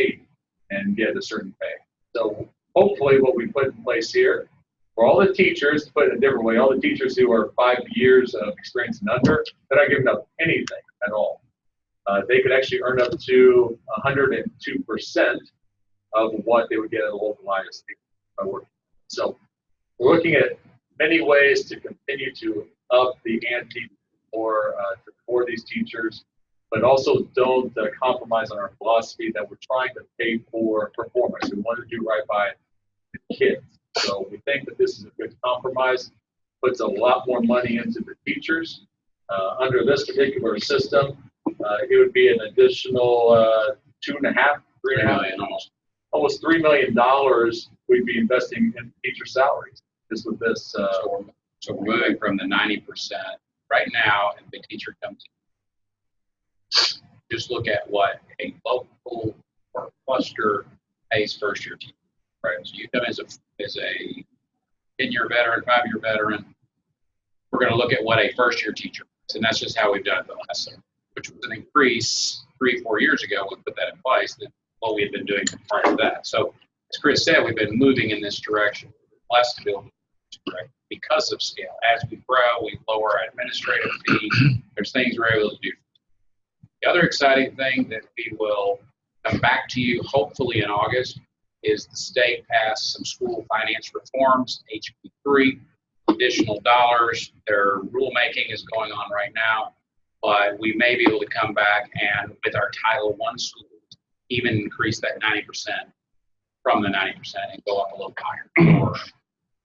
and get a certain pay. So hopefully what we put in place here, for all the teachers, to put it a different way, all the teachers who are 5 years of experience and under, they're not giving up anything at all. They could actually earn up to 102% of what they would get at a local ISD by working. So we're looking at many ways to continue to up the ante for these teachers, but also don't compromise on our philosophy that we're trying to pay for performance. We want to do right by the kids. So we think that this is a good compromise, puts a lot more money into the teachers. Under this particular system, it would be an additional almost $3 million we'd be investing in teacher salaries just with this. So we're moving from the 90% right now, and the teacher comes in. Just look at what a local or cluster pays first year teacher. Right. So you come as a 10-year veteran, 5-year veteran. We're going to look at what a first year teacher is, and that's just how we've done it the last summer, which was an increase 3-4 years ago. We put that in place than what we had been doing prior to that. So as Chris said, we've been moving in this direction, less to build because of scale. As we grow, we lower our administrative fees. There's things we're able to do. The other exciting thing that we will come back to you hopefully in August is the state passed some school finance reforms, HB3, additional dollars. Their rulemaking is going on right now, but we may be able to come back and with our Title I schools, even increase that 90% from the 90% and go up a little higher. For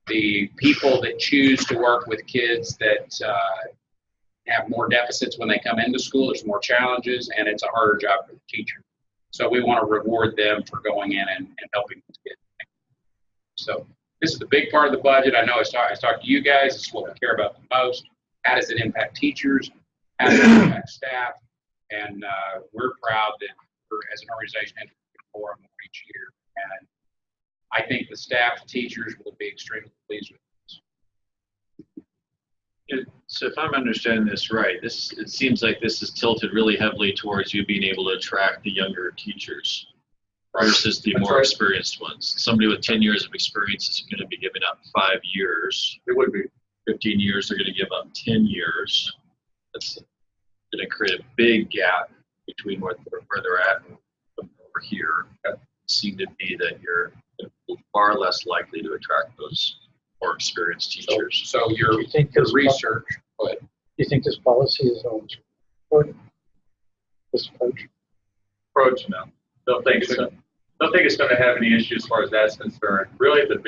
the people that choose to work with kids that have more deficits when they come into school, there's more challenges, and it's a harder job for the teacher. So we want to reward them for going in and helping these kids. So this is the big part of the budget. I know I talked to you guys. This is what we care about the most. How does it impact teachers? How does it impact staff? And we're proud that we're, as an organization, entering more and more each year. And I think the staff and teachers will be extremely pleased with this. So if I'm understanding this right, it seems like this is tilted really heavily towards you being able to attract the younger teachers versus the more experienced ones. Somebody with 10 years of experience is going to be giving up 5 years. It would be. 15 years, they're going to give up 10 years. That's going to create a big gap between where they're at and over here. That seemed to be that you're far less likely to attract those more experienced teachers. So your research. Go ahead. Do you think this policy is on this approach? No. Don't think it's going to have any issue as far as that's concerned. Really, the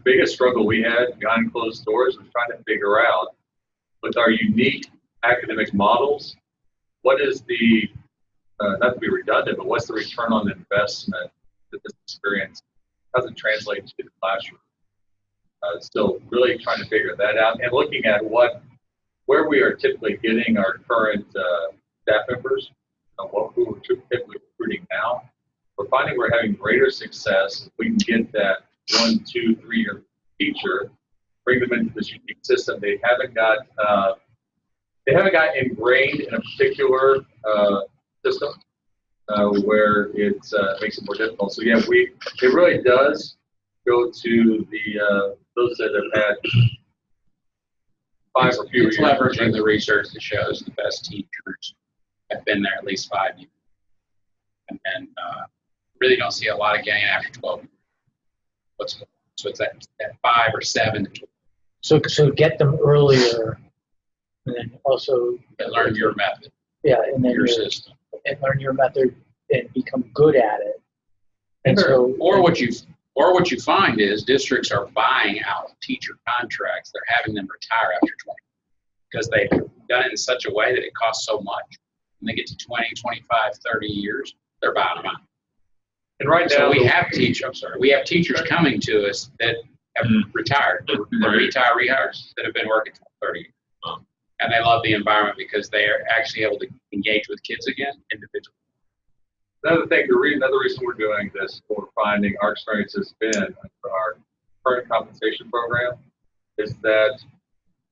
biggest struggle we had behind closed doors was trying to figure out, with our unique academic models, what is the not to be redundant, but what's the return on investment that this experience doesn't translate to the classroom? So really trying to figure that out and looking at where we are typically getting our current staff members, who we're typically recruiting now. We're finding we're having greater success if we can get that 1, 2, 3-year teacher, bring them into this unique system. They haven't got ingrained in a particular system where it makes it more difficult. So yeah, it really does go to the those that have had 5 or fewer years. It's leveraging the research that shows the best teachers have been there at least 5 years. And really don't see a lot of gain after 12 years. So it's at 5 or 7. So get them earlier, and then also learn your method. Yeah, and then your system, and learn your method and become good at it. And so, or what you find is districts are buying out teacher contracts. They're having them retire after 20 because done it in such a way that it costs so much. When they get to 20, 25, 30 years, they're buying them out. And right now, So we have teachers coming to us that have retired. They're retirees that have been working for 30 years. And they love the environment because they are actually able to engage with kids again individually. Another reason we're doing this, what we're finding our experience has been for our current compensation program is that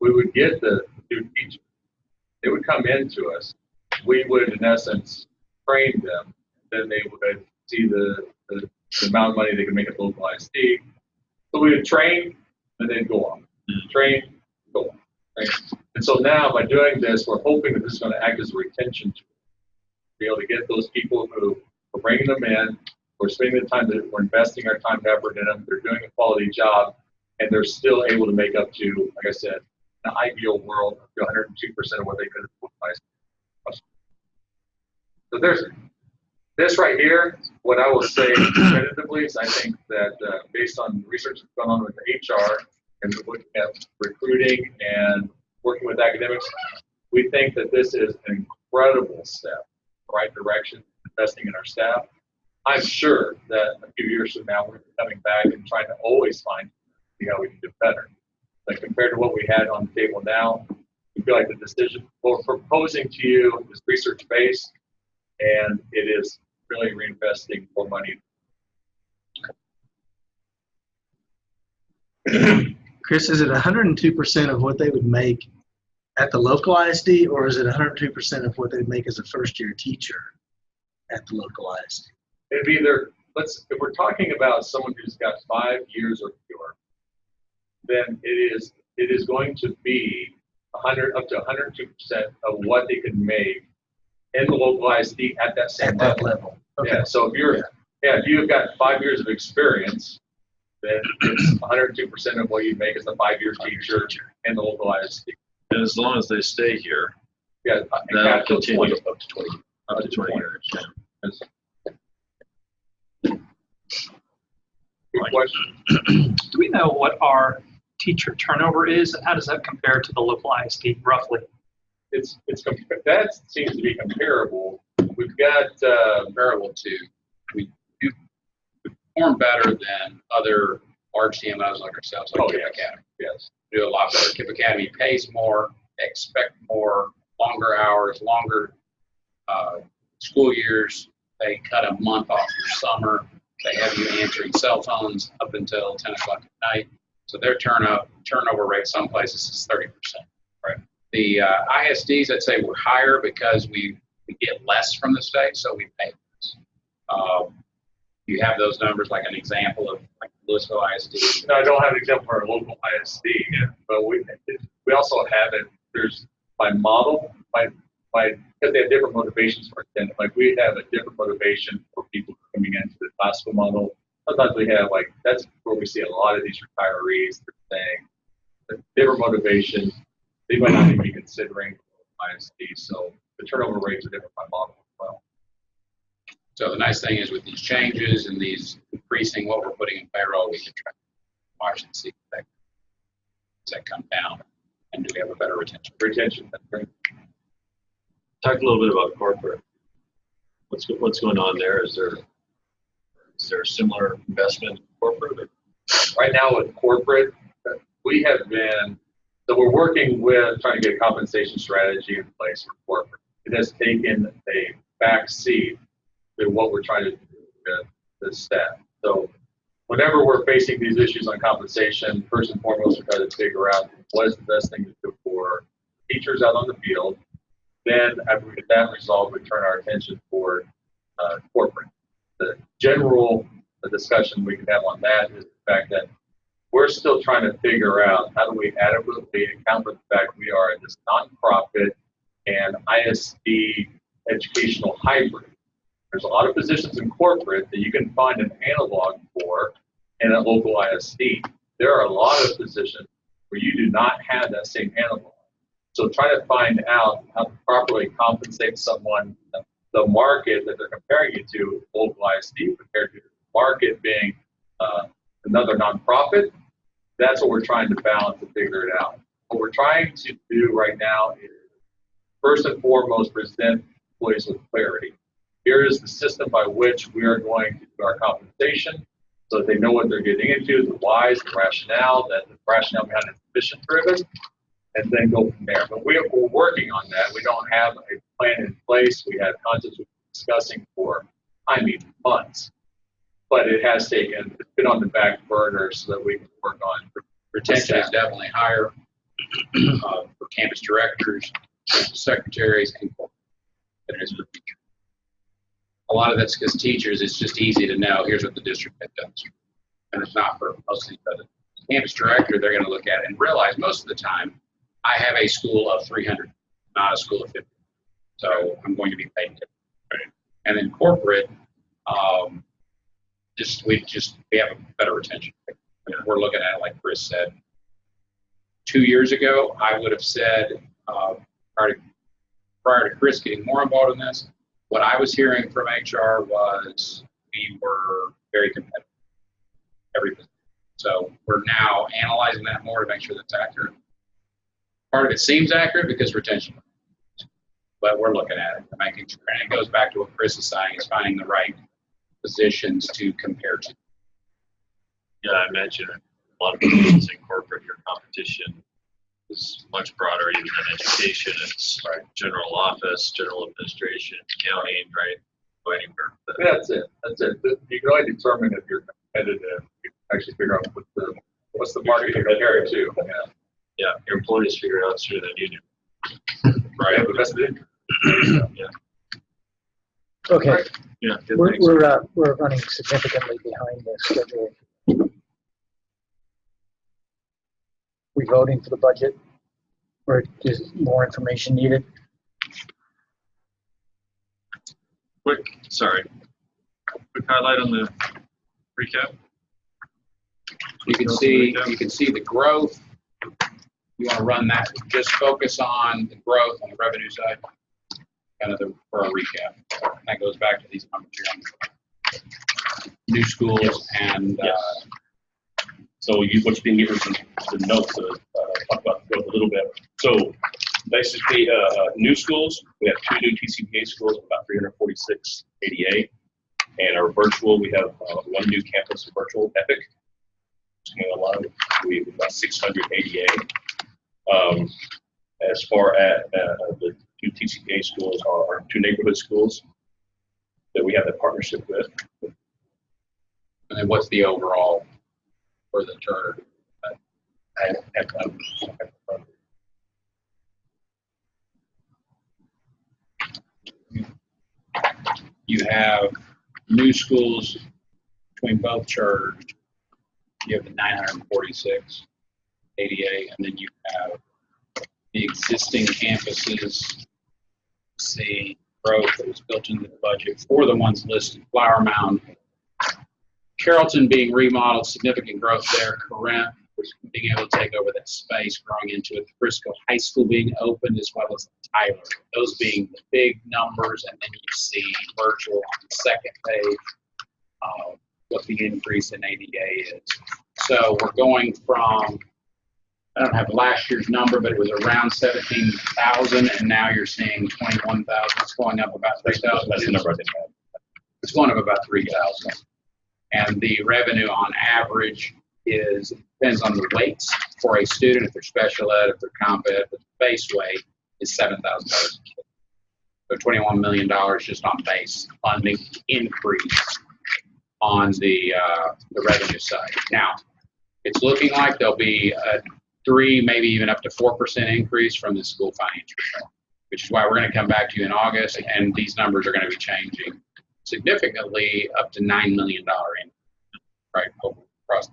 we would get the new teachers. They would come into us. We would, in essence, train them. Then they would see the amount of money they could make at local ISD. So we would train, and then go on. Train, go on. Right? And so now, by doing this, we're hoping that this is going to act as a retention tool. Be able to get those people who we're bringing them in, we're spending the time, that we're investing our time and effort in them, they're doing a quality job, and they're still able to make up to, like I said, in the ideal world, up to 102% of what they could have otherwise. So there's this right here. What I will say definitively is I think that based on research that's gone on with the HR and looking at recruiting and working with academics, we think that this is an incredible step in the right direction, investing in our staff. I'm sure that a few years from now, we're coming back and trying to always see how we can do better. But compared to what we had on the table now, we feel like the decision we're proposing to you is research-based, and it is really reinvesting more money. Chris, is it 102% of what they would make at the local ISD, or is it 102% of what they'd make as a first-year teacher at the local ISD? It'd be either, if we're talking about someone who's got 5 years or fewer, then it is going to be up to 102% of what they can make in the local ISD at that same level. Okay. Yeah. So if you've got 5 years of experience, then it's 102% of what you make as a 5-year teacher in the local ISD. And as long as they stay here, yeah, that'll continue up to 20. Up to 20 years. Yeah. Good question. Do we know what our teacher turnover is, and how does that compare to the local ISD roughly? That seems to be comparable. We've got comparable to, we perform better than other large TMOs like ourselves, like KIPP Academy. Yes. We do a lot better. KIPP Academy pays more, expect more, longer hours, longer school years. They cut a month off your summer. They have you answering cell phones up until 10 o'clock at night. So their turnover rate some places is 30%. Right. The ISDs, I'd say, we're higher because we get less from the state, so we pay less. You have those numbers, like an example of like Louisville ISD. No, I don't have an example for a local ISD, but we also have it. There's by model, because they have different motivations for attendance. Like we have a different motivation for people coming into the classical model. Sometimes we have that's where we see a lot of these retirees. They're saying different motivations. They might not even be considering ISD. So the turnover rates are different by model as well. So the nice thing is with these changes and these increasing what we're putting in payroll, we can try to watch and see if that come down, and do we have a better retention? That's great. Talk a little bit about corporate. What's going on there? Is there a similar investment in corporate? Right now with corporate, we have been, so we're working with trying to get a compensation strategy in place for corporate. It has taken a back seat to what we're trying to do with the staff. So whenever we're facing these issues on compensation, first and foremost, we try to figure out what is the best thing to do for teachers out on the field. Then after we get that resolved, we turn our attention toward corporate. The general discussion we can have on that is the fact that we're still trying to figure out how do we adequately account for the fact we are this nonprofit and ISD educational hybrid. There's a lot of positions in corporate that you can find an analog for in a local ISD. There are a lot of positions where you do not have that same analog. So try to find out how to properly compensate someone, the market that they're comparing you to, local ISD compared to the market being another nonprofit. That's what we're trying to balance and figure it out. What we're trying to do right now is first and foremost, present employees with clarity. Here is the system by which we are going to do our compensation so that they know what they're getting into, the whys, the rationale, that the rationale behind it is mission driven, and then go from there. But we're working on that. We don't have a plan in place. We have concepts we've been discussing for, months. But it has taken, it's been on the back burner so that we can work on. Retention is definitely higher for campus directors, campus secretaries, and than it is for teachers. A lot of that's because teachers, it's just easy to know, here's what the district head does. And it's not for most of these other. Campus director, they're going to look at it and realize most of the time, I have a school of 300, not a school of 50. So I'm going to be paid different. Right? And then corporate, we have a better retention. I mean, we're looking at it like Chris said. 2 years ago, I would have said, prior to Chris getting more involved in this, what I was hearing from HR was we were very competitive. Everything. So we're now analyzing that more to make sure that's accurate. Part of it seems accurate because retention, but we're looking at it, making sure. And it goes back to what Chris is saying, is finding the right positions to compare to. Yeah, I mentioned a lot of positions in corporate, your competition is much broader even than education. It's general office, general administration, accounting, right? Go anywhere. That's it. You can only determine if you're competitive. You can actually figure out what's the market you're comparing to. Yeah, your employees figure it out sooner than you do. Right. But that's it. Yeah. Okay, Yeah. we're running significantly behind the schedule. We voting for the budget, or is more information needed? Quick highlight on the recap. You can see the growth. You want to run that, just focus on the growth on the revenue side, kind of for a recap. And that goes back to these numbers here on new schools and So what you didn't get was the notes to talk about the growth a little bit. So basically, new schools, we have 2 new TCPA schools, about 346 ADA. And our virtual, we have 1 new campus virtual Epic. Along, we have about 600 ADA. As far as the 2 TCPA schools are our 2 neighborhood schools that we have a partnership with. And then what's the overall for the charter? You have new schools between both charters. You have the 946 ADA, and then you have the existing campuses. See growth that was built into the budget for the ones listed. Flower Mound, Carrollton being remodeled, significant growth there. Corinth, being able to take over that space, growing into it. The Frisco High School being opened, as well as Tyler. Those being the big numbers, and then you see virtual on the second page. What the increase in ADA is. So we're going from, I don't have last year's number, but it was around 17,000, and now you're seeing 21,000. It's going up about 3,000. That's the number I think. It's going up about 3,000. And the revenue on average depends on the weights for a student, if they're special ed, if they're comp ed, but the base weight is $7,000 a kid. So $21 million just on base funding increase on the revenue side. Now, it's looking like there'll be a 3, maybe even up to 4% increase from the school financial reform, which is why we're going to come back to you in August, and these numbers are going to be changing significantly up to $9 million in, right, across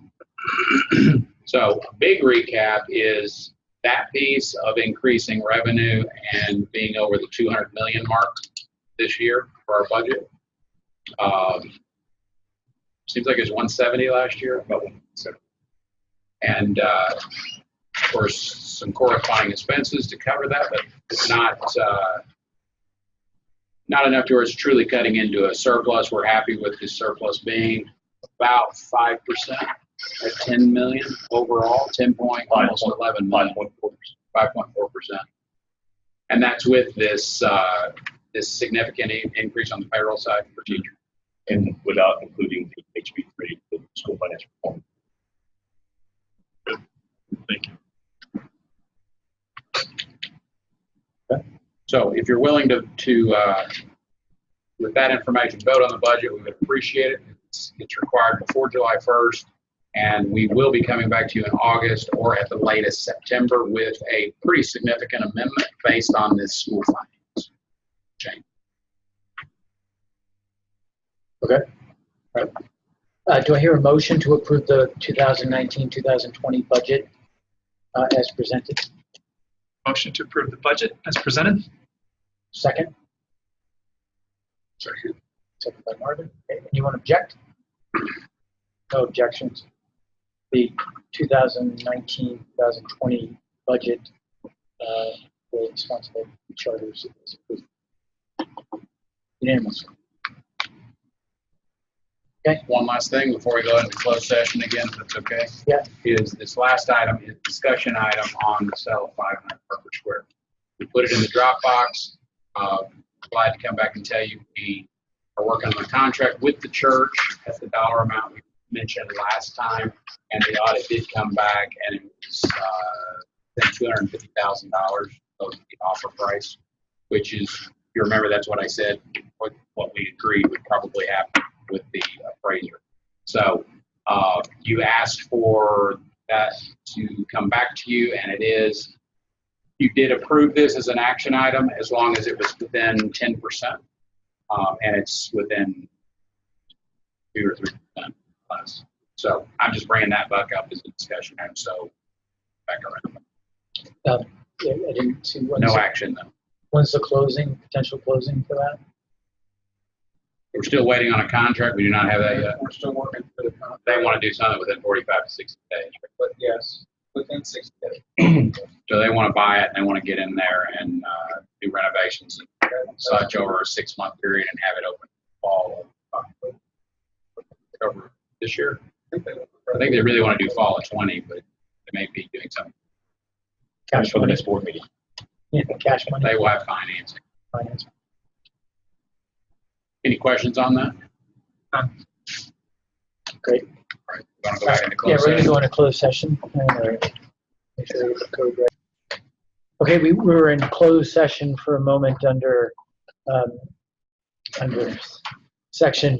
the So a big recap is that piece of increasing revenue and being over the 200 million mark this year for our budget. Seems like it was 170 last year, about 170. And of course, some corresponding expenses to cover that, but it's not enough to where it's truly cutting into a surplus. We're happy with the surplus being about 5% at 10 million overall, 10 point, almost 11 million, 5.4%. And that's with this, this significant increase on the payroll side for teachers. And without including the HB3, the school financial performance. Thank you. So if you're willing to with that information, vote on the budget, we would appreciate it. It's required before July 1st, and we will be coming back to you in August or at the latest September with a pretty significant amendment based on this school finance change. Okay. All right. Do I hear a motion to approve the 2019-2020 budget as presented? Motion to approve the budget as presented. Second? Second. Second by Marvin. Okay. Anyone object? No objections. The 2019-2020 budget for responsible charters is approved. Unanimous. Okay. One last thing before we go into closed session again, if that's okay. Yeah. Is this last item is discussion item on the sale of 500 Parker Square. We put it in the Dropbox. Glad to come back and tell you we are working on a contract with the church at the dollar amount we mentioned last time, and the audit did come back, and it was $250,000 of the offer price, which is, if you remember, that's what I said, what we agreed would probably happen with the appraiser. So you asked for that to come back to you, and it is. You did approve this as an action item as long as it was within 10%, and it's within 2 or 3% less. So I'm just bringing that back up as a discussion item. So back around. I didn't see No action though. When's the closing, potential closing for that? We're still waiting on a contract. We do not have that yet. We're still working for the contract. They want to do something within 45 to 60 days. But yes, within 60 days. So they want to buy it and they want to get in there and do renovations and such over a 6-month period and have it open fall over this year. I think they really want to do fall of 20, but they may be doing something. Cash For the money. next board meeting. Yeah, cash money. They will have financing. Finance. Any questions on that? Great. All right, we're going to go back into Yeah, closed we're going to session. go into closed session. Make sure we get the code right. Okay, we were in closed session for a moment under section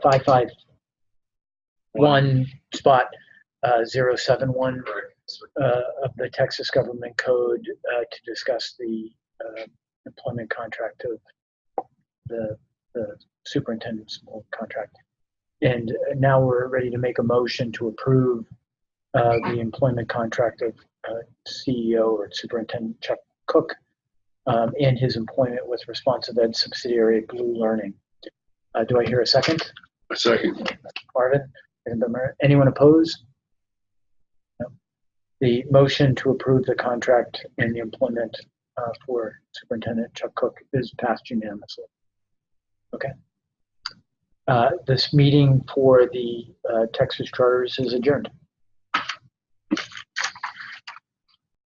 551 spot 071 of the Texas Government Code to discuss the employment contract of the superintendent's contract. And now we're ready to make a motion to approve the employment contract of CEO or Superintendent Chuck Cook and his employment with ResponsiveEd subsidiary Blue Learning. Do I hear a second? A second. Marvin? Anyone opposed? No. The motion to approve the contract and the employment for Superintendent Chuck Cook is passed unanimously. Okay. This meeting for the Texas Charters is adjourned.